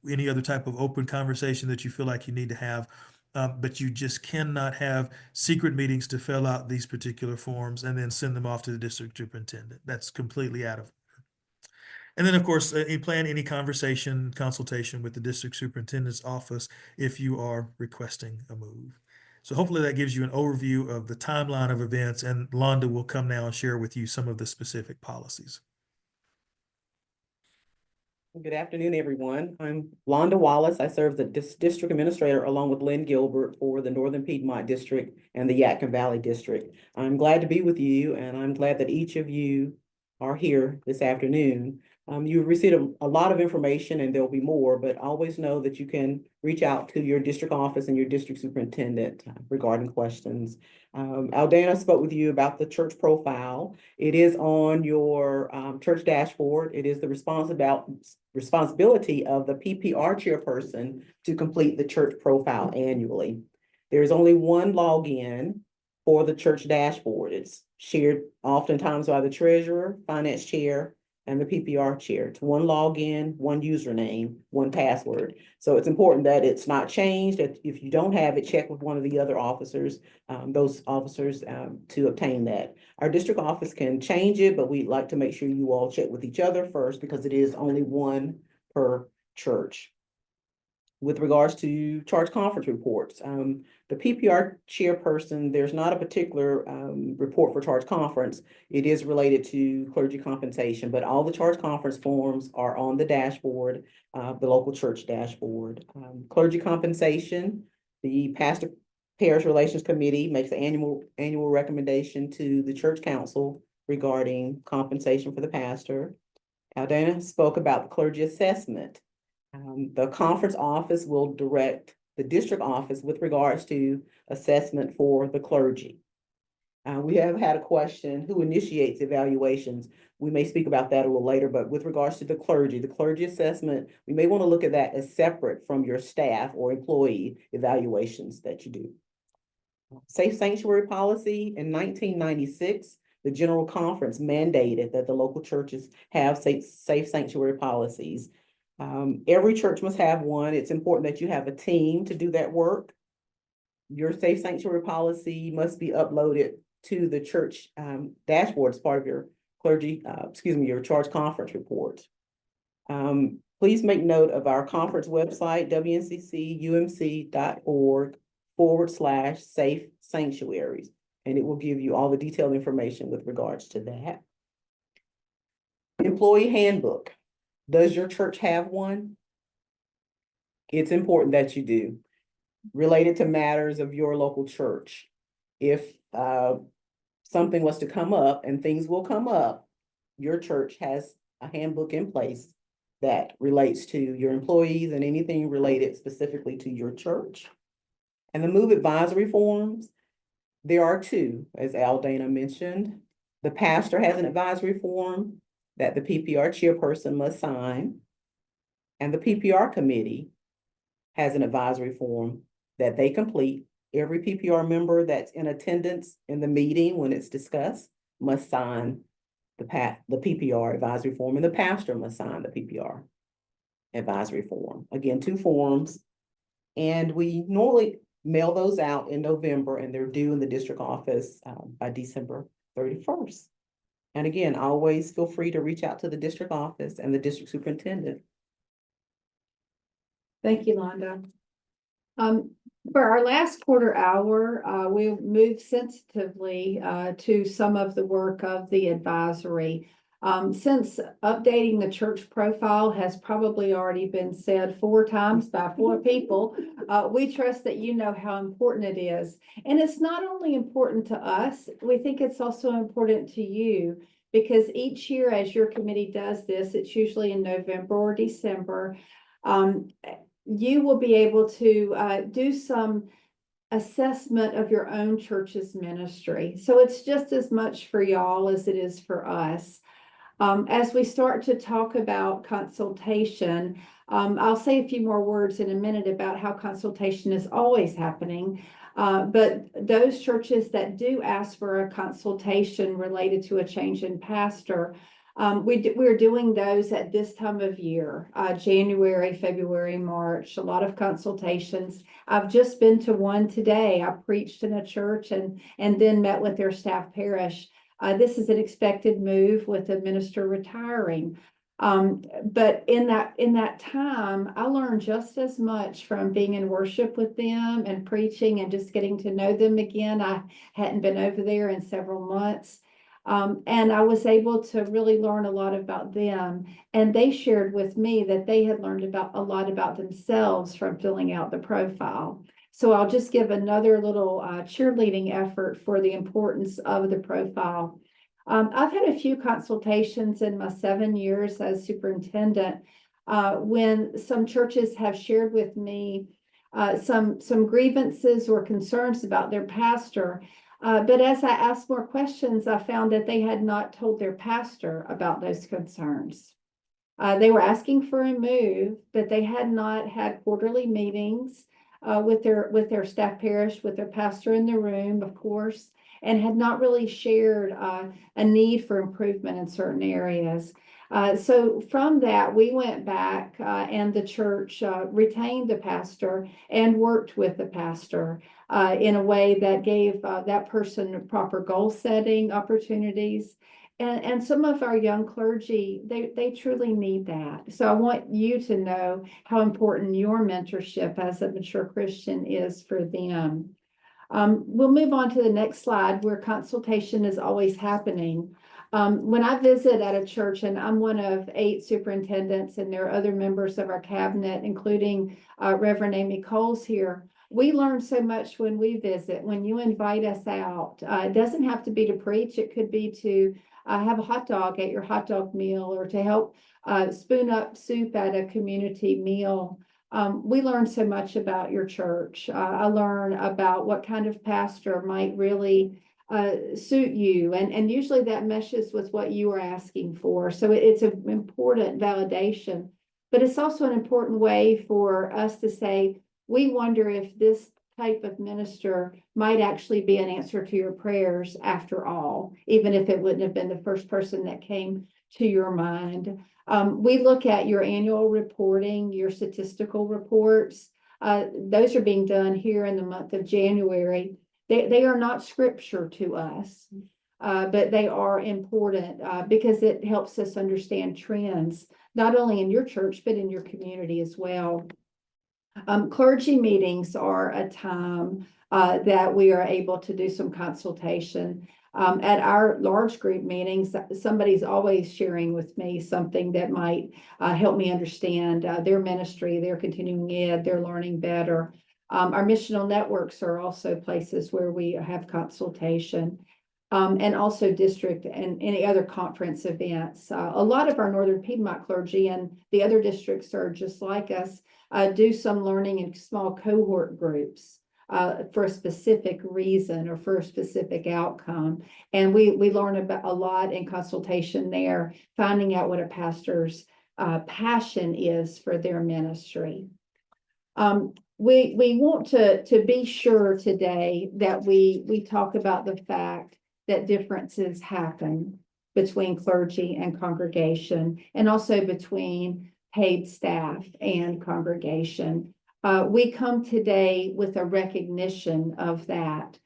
any other type of open conversation that you feel like you need to have. But you just cannot have secret meetings to fill out these particular forms and then send them off to the district superintendent. That's completely out of order. And then, of course, you plan any consultation with the district superintendent's office if you are requesting a move. So hopefully that gives you an overview of the timeline of events, and Londa will come now and share with you some of the specific policies. Good afternoon, everyone. I'm Londa Wallace. I serve as the district administrator along with Lynn Gilbert for the Northern Piedmont District and the Yadkin Valley District. I'm glad to be with you, and I'm glad that each of you are here this afternoon. You've received a lot of information, and there'll be more, but always know that you can reach out to your district office and your district superintendent regarding questions. Aldana spoke with you about the church profile. It is on your church dashboard. It is the responsibility of the PPR chairperson to complete the church profile annually. There's only one login for the church dashboard. It's shared oftentimes by the treasurer, finance chair, and the PPR chair. It's one login, one username, one password. So it's important that it's not changed. If you don't have it, check with one of the other officers, those officers to obtain that. Our district office can change it, but we'd like to make sure you all check with each other first because it is only one per church. With regards to charge conference reports, the PPR chairperson, there's not a particular report for charge conference. It is related to clergy compensation, but all the charge conference forms are on the dashboard, the local church dashboard. Clergy compensation, the pastor parish relations committee makes an annual recommendation to the church council regarding compensation for the pastor. Aldana spoke about the clergy assessment. The conference office will direct the district office with regards to assessment for the clergy. We have had a question, who initiates evaluations? We may speak about that a little later, but with regards to the clergy assessment, we may want to look at that as separate from your staff or employee evaluations that you do. Safe sanctuary policy in 1996, the General Conference mandated that the local churches have safe sanctuary policies. Every church must have one. It's important that you have a team to do that work. Your safe sanctuary policy must be uploaded to the church dashboard as part of your your charge conference report. Please make note of our conference website, wncumc.org/safe sanctuaries, and it will give you all the detailed information with regards to that. Employee handbook. Does your church have one? It's important that you do, related to matters of your local church. If something was to come up, and things will come up, your church has a handbook in place that relates to your employees and anything related specifically to your church. And the move advisory forms, there are two, as Aldana mentioned. The pastor has an advisory form that the PPR chairperson must sign, and the PPR committee has an advisory form that they complete. Every PPR member that's in attendance in the meeting when it's discussed must sign the PPR advisory form, and the pastor must sign the PPR advisory form. Again, two forms, and we normally mail those out in November, and they're due in the district office by December 31st. And again, always feel free to reach out to the district office and the district superintendent. Thank you, Londa. For our last quarter hour, we'll move sensitively to some of the work of the advisory. Since updating the church profile has probably already been said 4 times by 4 people, we trust that you know how important it is. And it's not only important to us, we think it's also important to you, because each year as your committee does this, it's usually in November or December, you will be able to do some assessment of your own church's ministry. So it's just as much for y'all as it is for us. As we start to talk about consultation, I'll say a few more words in a minute about how consultation is always happening. But those churches that do ask for a consultation related to a change in pastor, we're doing those at this time of year, January, February, March, a lot of consultations. I've just been to one today. I preached in a church and then met with their staff parish. This is an expected move with a minister retiring. But in that time, I learned just as much from being in worship with them and preaching and just getting to know them again. I hadn't been over there in several months. And I was able to really learn a lot about them. And they shared with me that they had learned a lot about themselves from filling out the profile. So I'll just give another little cheerleading effort for the importance of the profile. I've had a few consultations in my 7 years as superintendent when some churches have shared with me some grievances or concerns about their pastor. But as I asked more questions, I found that they had not told their pastor about those concerns. They were asking for a move, but they had not had quarterly meetings with their staff parish, with their pastor in the room, of course, and had not really shared a need for improvement in certain areas. So from that, we went back and the church retained the pastor and worked with the pastor in a way that gave that person proper goal setting opportunities. And some of our young clergy, they truly need that. So I want you to know how important your mentorship as a mature Christian is for them. We'll move on to the next slide, where consultation is always happening. When I visit at a church, and I'm one of 8 superintendents, and there are other members of our cabinet, including Reverend Amy Coles here, we learn so much when we visit. When you invite us out, it doesn't have to be to preach. It could be to have a hot dog at your hot dog meal, or to help spoon up soup at a community meal. We learn so much about your church. I learn about what kind of pastor might really suit you, and usually that meshes with what you are asking for. So it's an important validation, but it's also an important way for us to say, we wonder if this type of minister might actually be an answer to your prayers after all, even if it wouldn't have been the first person that came to your mind. We look at your annual reporting, your statistical reports. Those are being done here in the month of January. They are not scripture to us, but they are important because it helps us understand trends, not only in your church, but in your community as well. Clergy meetings are a time that we are able to do some consultation. At our large group meetings, somebody's always sharing with me something that might help me understand their ministry, their continuing ed, their learning better. Our missional networks are also places where we have consultation. And also district and any other conference events. A lot of our Northern Piedmont clergy and the other districts are just like us, do some learning in small cohort groups for a specific reason or for a specific outcome. And we learn about a lot in consultation there, finding out what a pastor's passion is for their ministry. We want to be sure today that we talk about the fact that differences happen between clergy and congregation, and also between paid staff and congregation. We come today with a recognition of that.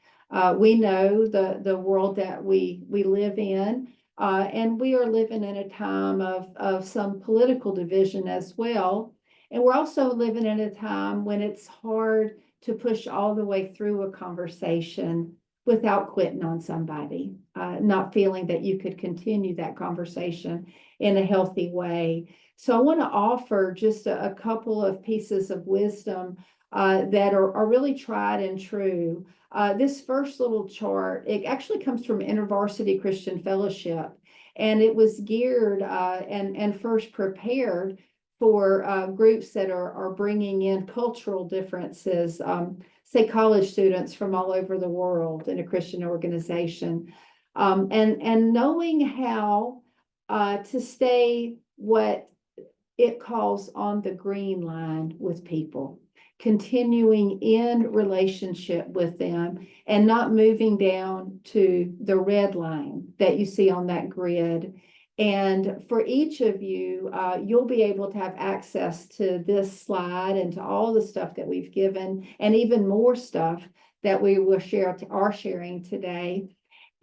We know the world that we live in, and we are living in a time of some political division as well. And we're also living in a time when it's hard to push all the way through a conversation without quitting on somebody, not feeling that you could continue that conversation in a healthy way. So I want to offer just a couple of pieces of wisdom that are really tried and true. This first little chart, it actually comes from InterVarsity Christian Fellowship, and it was geared and first prepared for groups that are bringing in cultural differences, say college students from all over the world in a Christian organization, and knowing how to stay what it calls on the green line with people, continuing in relationship with them and not moving down to the red line that you see on that grid. And for each of you, you'll be able to have access to this slide and to all the stuff that we've given, and even more stuff that we will are sharing today.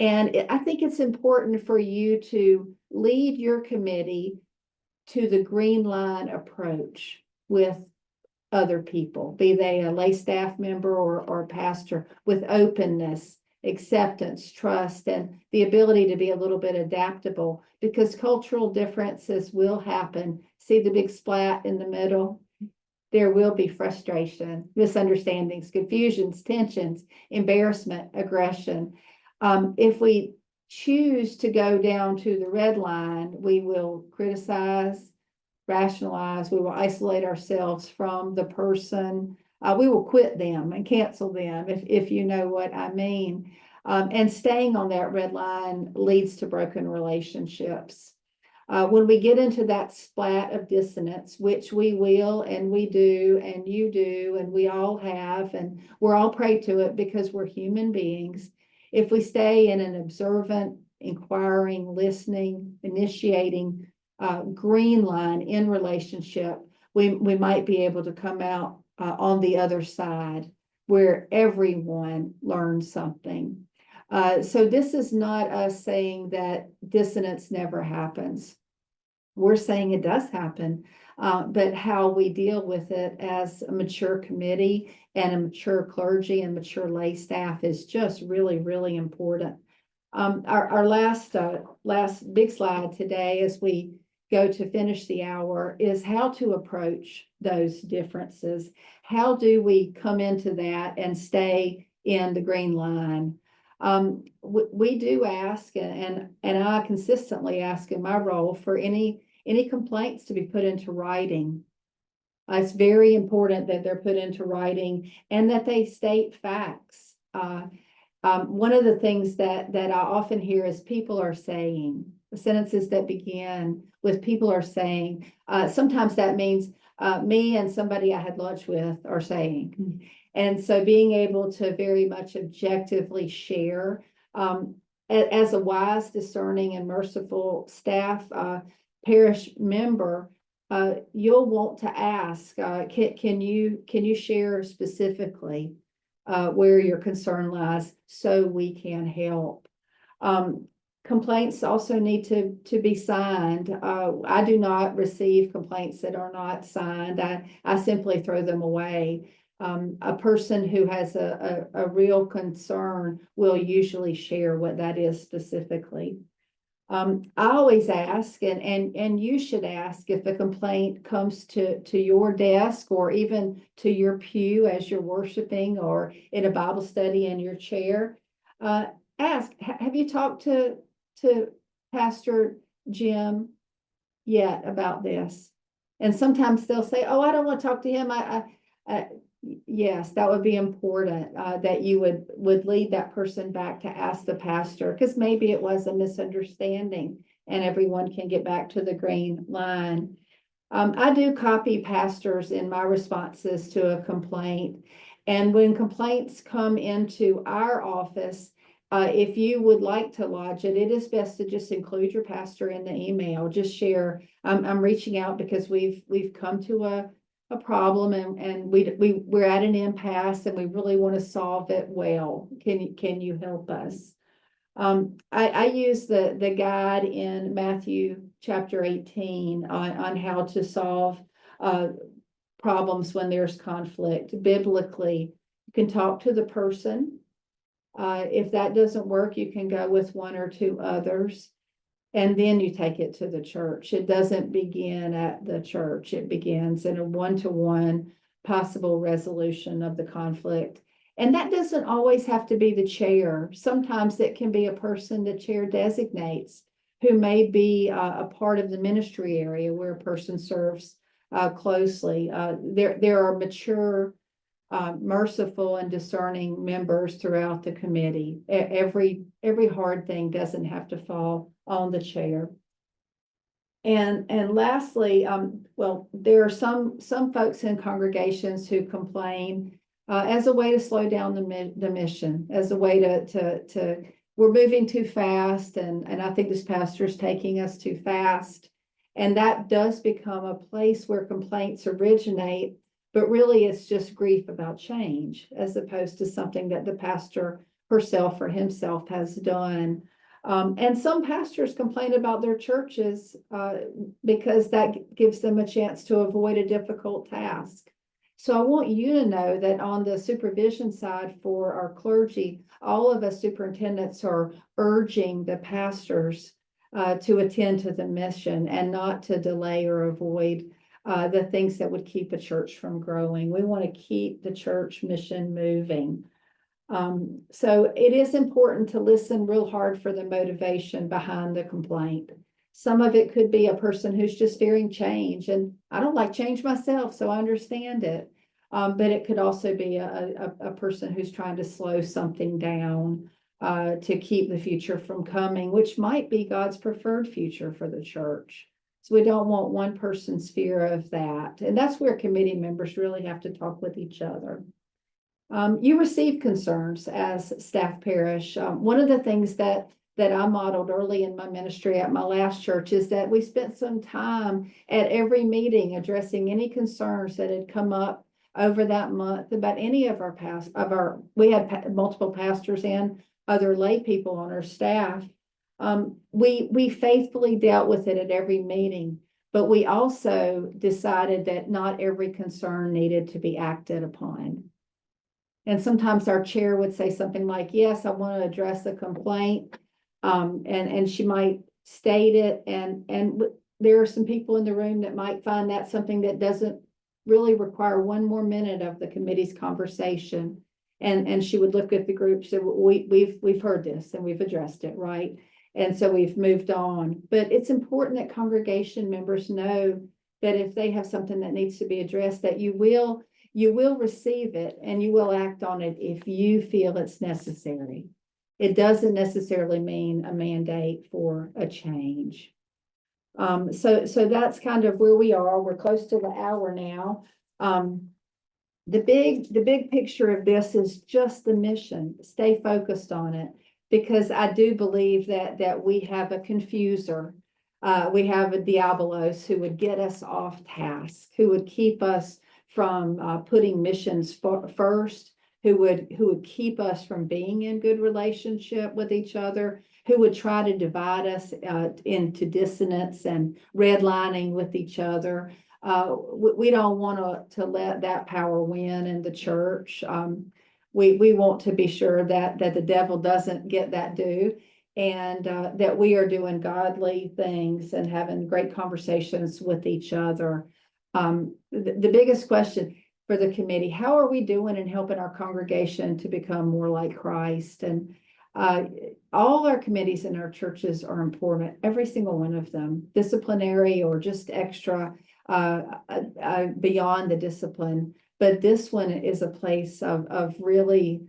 And I think it's important for you to lead your committee to the green line approach with other people, be they a lay staff member or a pastor, with openness, acceptance, trust, and the ability to be a little bit adaptable, because cultural differences will happen. See the big splat in the middle? There will be frustration, misunderstandings, confusions, tensions, embarrassment, aggression. If we choose to go down to the red line, we will criticize, rationalize, we will isolate ourselves from the person. We will quit them and cancel them, if you know what I mean. And staying on that red line leads to broken relationships. When we get into that splat of dissonance, which we will, and we do, and you do, and we all have, and we're all prey to it because we're human beings. If we stay in an observant, inquiring, listening, initiating green line in relationship, we might be able to come out on the other side where everyone learns something. So this is not us saying that dissonance never happens. We're saying it does happen, but how we deal with it as a mature committee and a mature clergy and mature lay staff is just really, really important. Our last big slide today, as we go to finish the hour, is how to approach those differences. How do we come into that and stay in the green line? We do ask, and I consistently ask in my role, for any complaints to be put into writing. It's very important that they're put into writing and that they state facts. One of the things that I often hear is people are saying, the sentences that begin with people are saying, sometimes that means me and somebody I had lunch with are saying. And so being able to very much objectively share, as a wise, discerning, and merciful staff parish member, you'll want to ask, can you share specifically where your concern lies so we can help? Complaints also need to be signed. I do not receive complaints that are not signed. I simply throw them away. A person who has a real concern will usually share what that is specifically. I always ask, and you should ask, if a complaint comes to your desk or even to your pew as you're worshiping or in a Bible study in your chair. Ask, have you talked to Pastor Jim yet about this? And sometimes they'll say, oh, I don't want to talk to him. Yes, that would be important, that you would lead that person back to ask the pastor, because maybe it was a misunderstanding and everyone can get back to the green line. I do copy pastors in my responses to a complaint. And when complaints come into our office, if you would like to lodge it, it is best to just include your pastor in the email. Just share, I'm reaching out because we've come to a problem and we're at an impasse and we really want to solve it well. Can you help us? I use the guide in Matthew chapter 18 on how to solve problems when there's conflict. Biblically, you can talk to the person. If that doesn't work, you can go with one or two others. And then you take it to the church. It doesn't begin at the church. It begins in a one-to-one possible resolution of the conflict. And that doesn't always have to be the chair. Sometimes it can be a person the chair designates who may be a part of the ministry area where a person serves closely. There are mature, merciful and discerning members throughout the committee. Every hard thing doesn't have to fall on the chair. And lastly, well, there are some folks in congregations who complain as a way to slow down the mission, as a way to we're moving too fast, and I think this pastor is taking us too fast. And that does become a place where complaints originate, but really it's just grief about change, as opposed to something that the pastor herself or himself has done. And some pastors complain about their churches because that gives them a chance to avoid a difficult task. So I want you to know that on the supervision side for our clergy, all of us superintendents are urging the pastors to attend to the mission and not to delay or avoid the things that would keep a church from growing. We want to keep the church mission moving. So it is important to listen real hard for the motivation behind the complaint. Some of it could be a person who's just fearing change, and I don't like change myself, so I understand it. But it could also be a person who's trying to slow something down to keep the future from coming, which might be God's preferred future for the church. So we don't want one person's fear of that. And that's where committee members really have to talk with each other. You receive concerns as staff parish. One of the things that I modeled early in my ministry at my last church is that we spent some time at every meeting addressing any concerns that had come up over that month about any of we had multiple pastors and other lay people on our staff. We faithfully dealt with it at every meeting, but we also decided that not every concern needed to be acted upon. And sometimes our chair would say something like, yes, I want to address a complaint. And she might state it. And there are some people in the room that might find that something that doesn't really require one more minute of the committee's conversation. And she would look at the group, so we've heard this and we've addressed it, right? And so we've moved on. But it's important that congregation members know that if they have something that needs to be addressed, that you will you will receive it and you will act on it if you feel it's necessary. It doesn't necessarily mean a mandate for a change. So that's kind of where we are. We're close to the hour now. The big picture of this is just the mission. Stay focused on it, because I do believe that we have a confuser. We have a diabolos who would get us off task, who would keep us from putting missions first, who would keep us from being in good relationship with each other, who would try to divide us into dissonance and redlining with each other. We don't want to let that power win in the church. We want to be sure that the devil doesn't get that due, and that we are doing godly things and having great conversations with each other. The biggest question for the committee: how are we doing in helping our congregation to become more like Christ? And all our committees in our churches are important, every single one of them, disciplinary or just extra beyond the discipline. But this one is a place of really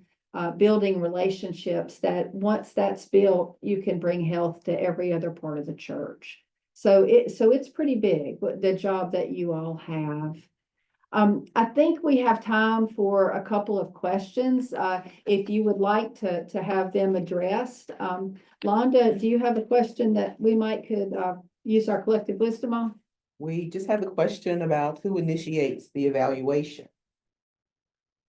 building relationships that once that's built, you can bring health to every other part of the church. So it's pretty big, the job that you all have. I think we have time for a couple of questions, if you would like to have them addressed. Londa, do you have a question that we could use our collective wisdom on? We just have a question about who initiates the evaluation.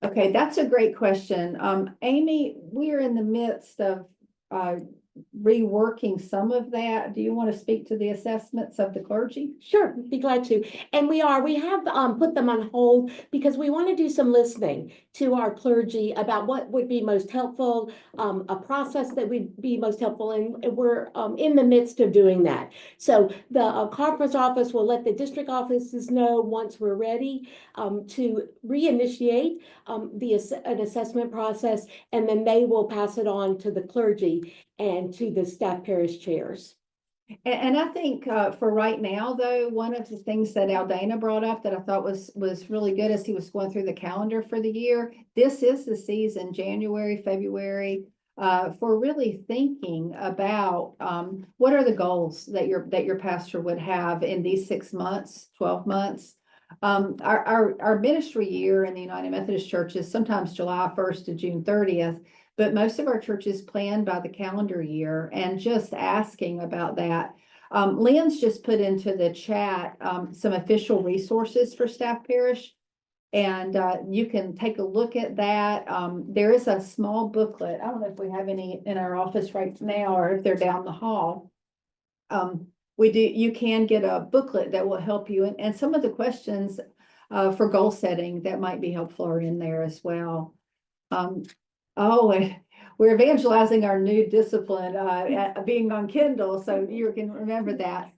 Okay, that's a great question. Amy, we're in the midst of reworking some of that. Do you want to speak to the assessments of the clergy? Sure, be glad to. And we have put them on hold because we want to do some listening to our clergy about what would be most helpful, a process that would be most helpful, and we're in the midst of doing that. So the conference office will let the district offices know once we're ready to reinitiate an assessment process, and then they will pass it on to the clergy and to the staff parish chairs. And I think for right now, though, one of the things that Aldana brought up that I thought was really good as he was going through the calendar for the year, this is the season, January, February, for really thinking about what are the goals that your pastor would have in these 6 months, 12 months. Our ministry year in the United Methodist Church is sometimes July 1st to June 30th. But most of our churches plan by the calendar year, and just asking about that. Lynn's just put into the chat some official resources for staff parish, and you can take a look at that. There is a small booklet. I don't know if we have any in our office right now or if they're down the hall. You can get a booklet that will help you, and some of the questions for goal setting that might be helpful are in there as well. Oh, and we're evangelizing our new discipline, being on Kindle, so you can remember that.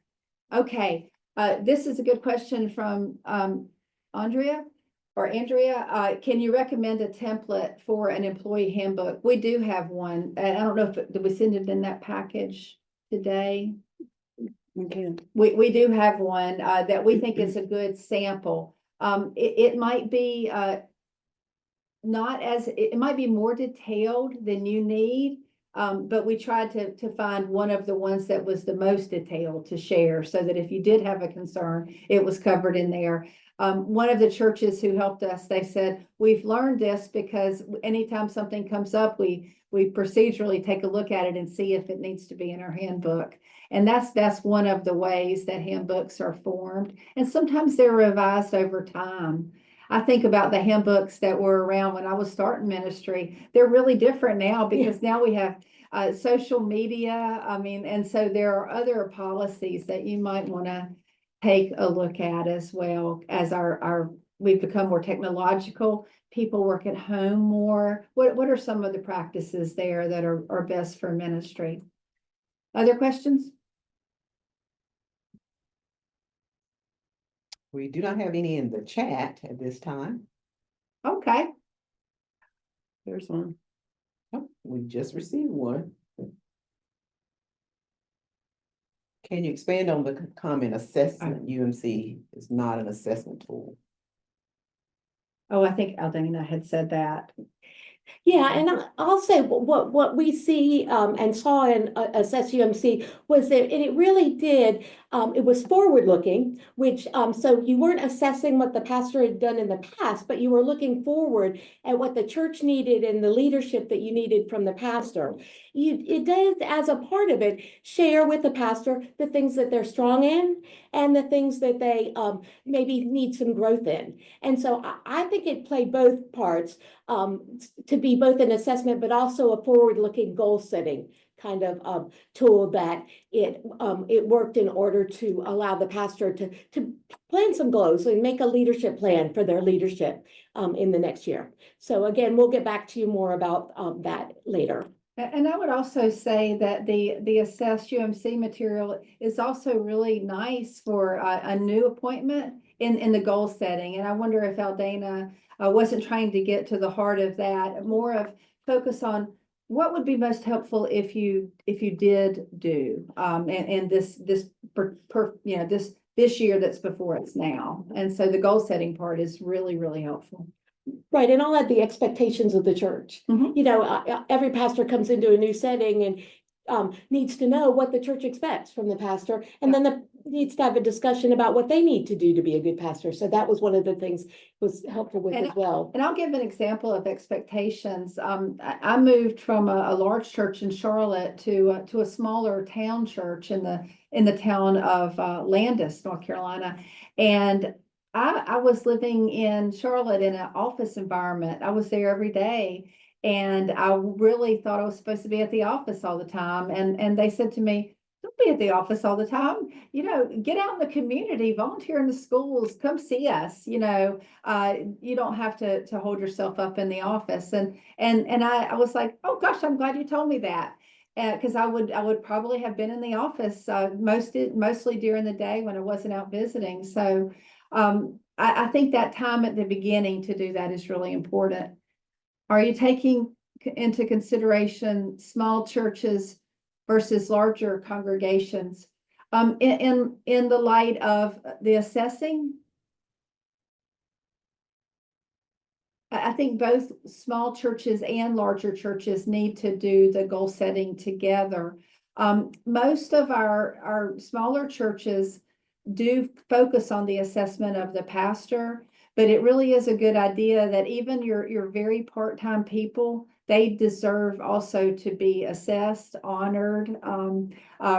Okay, this is a good question from Andrea. Can you recommend a template for an employee handbook? We do have one, and I don't know if did we send it in that package today? Okay. We do have one that we think is a good sample. It might be it might be more detailed than you need, but we tried to find one of the ones that was the most detailed to share, so that if you did have a concern, it was covered in there. One of the churches who helped us, they said, we've learned this because anytime something comes up, we procedurally take a look at it and see if it needs to be in our handbook. And that's one of the ways that handbooks are formed. And sometimes they're revised over time. I think about the handbooks that were around when I was starting ministry. They're really different now because now we have social media. I mean, and so there are other policies that you might want to take a look at as well as we've become more technological. People work at home more. What are some of the practices there that are best for ministry? Other questions? We do not have any in the chat at this time. Okay. There's one. Oh, we just received one. Can you expand on the comment assessment? UMC is not an assessment tool. Oh, I think Aldana had said that. Yeah, and I'll say what we see and saw in Assess UMC was that, and it really did, it was forward looking, which so you weren't assessing what the pastor had done in the past, but you were looking forward at what the church needed and the leadership that you needed from the pastor. It does, as a part of it, share with the pastor the things that they're strong in and the things that they maybe need some growth in. And so I think it played both parts. To be both an assessment, but also a forward-looking goal-setting kind of tool that it worked in order to allow the pastor to plan some goals and make a leadership plan for their leadership in the next year. So again, we'll get back to you more about that later. And I would also say that the Assess UMC material is also really nice for a new appointment in the goal setting. And I wonder if Aldana wasn't trying to get to the heart of that, more of focus on what would be most helpful if you did do and this this year that's before us now. And so the goal setting part is really, really helpful. Right, and I'll add the expectations of the church. Mhm. You know, every pastor comes into a new setting and needs to know what the church expects from the pastor, and then needs to have a discussion about what they need to do to be a good pastor. So that was one of the things was helpful with as well. And I'll give an example of expectations. I moved from a large church in Charlotte to a smaller town church in the town of Landis, North Carolina, and I was living in Charlotte in an office environment. I was there every day, and I really thought I was supposed to be at the office all the time. And they said to me, "Don't be at the office all the time. You know, get out in the community, volunteer in the schools, come see us. You know, you don't have to hold yourself up in the office." And I was like, "Oh gosh, I'm glad you told me that." Because I would probably have been in the office mostly during the day when I wasn't out visiting. So I think that time at the beginning to do that is really important. Are you taking into consideration small churches versus larger congregations in the light of the assessing? I think both small churches and larger churches need to do the goal setting together. Most of our smaller churches do focus on the assessment of the pastor, but it really is a good idea that even your very part-time people, they deserve also to be assessed, honored,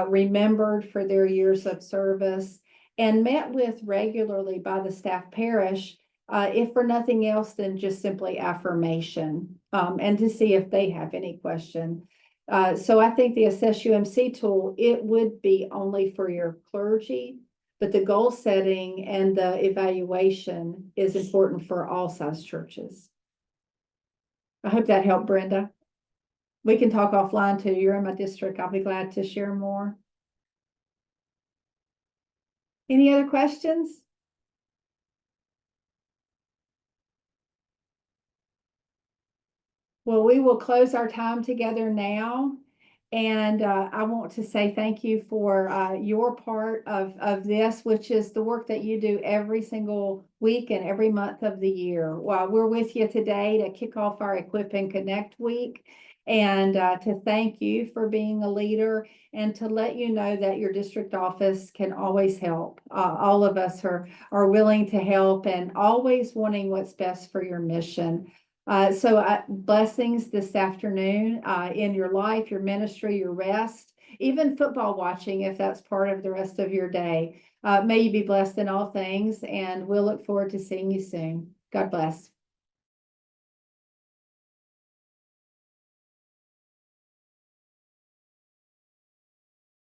remembered for their years of service, and met with regularly by the staff parish, if for nothing else than just simply affirmation, and to see if they have any question. So I think the Assess UMC tool, it would be only for your clergy, but the goal setting and the evaluation is important for all size churches. I hope that helped, Brenda. We can talk offline too. You're in my district. I'll be glad to share more. Any other questions? Well, we will close our time together now. And I want to say thank you for your part of this, which is the work that you do every single week and every month of the year. Well, we're with you today to kick off our Equip and Connect week, and to thank you for being a leader and to let you know that your district office can always help. All of us are willing to help and always wanting what's best for your mission. So blessings this afternoon in your life, your ministry, your rest, even football watching, if that's part of the rest of your day. May you be blessed in all things, and we'll look forward to seeing you soon. God bless.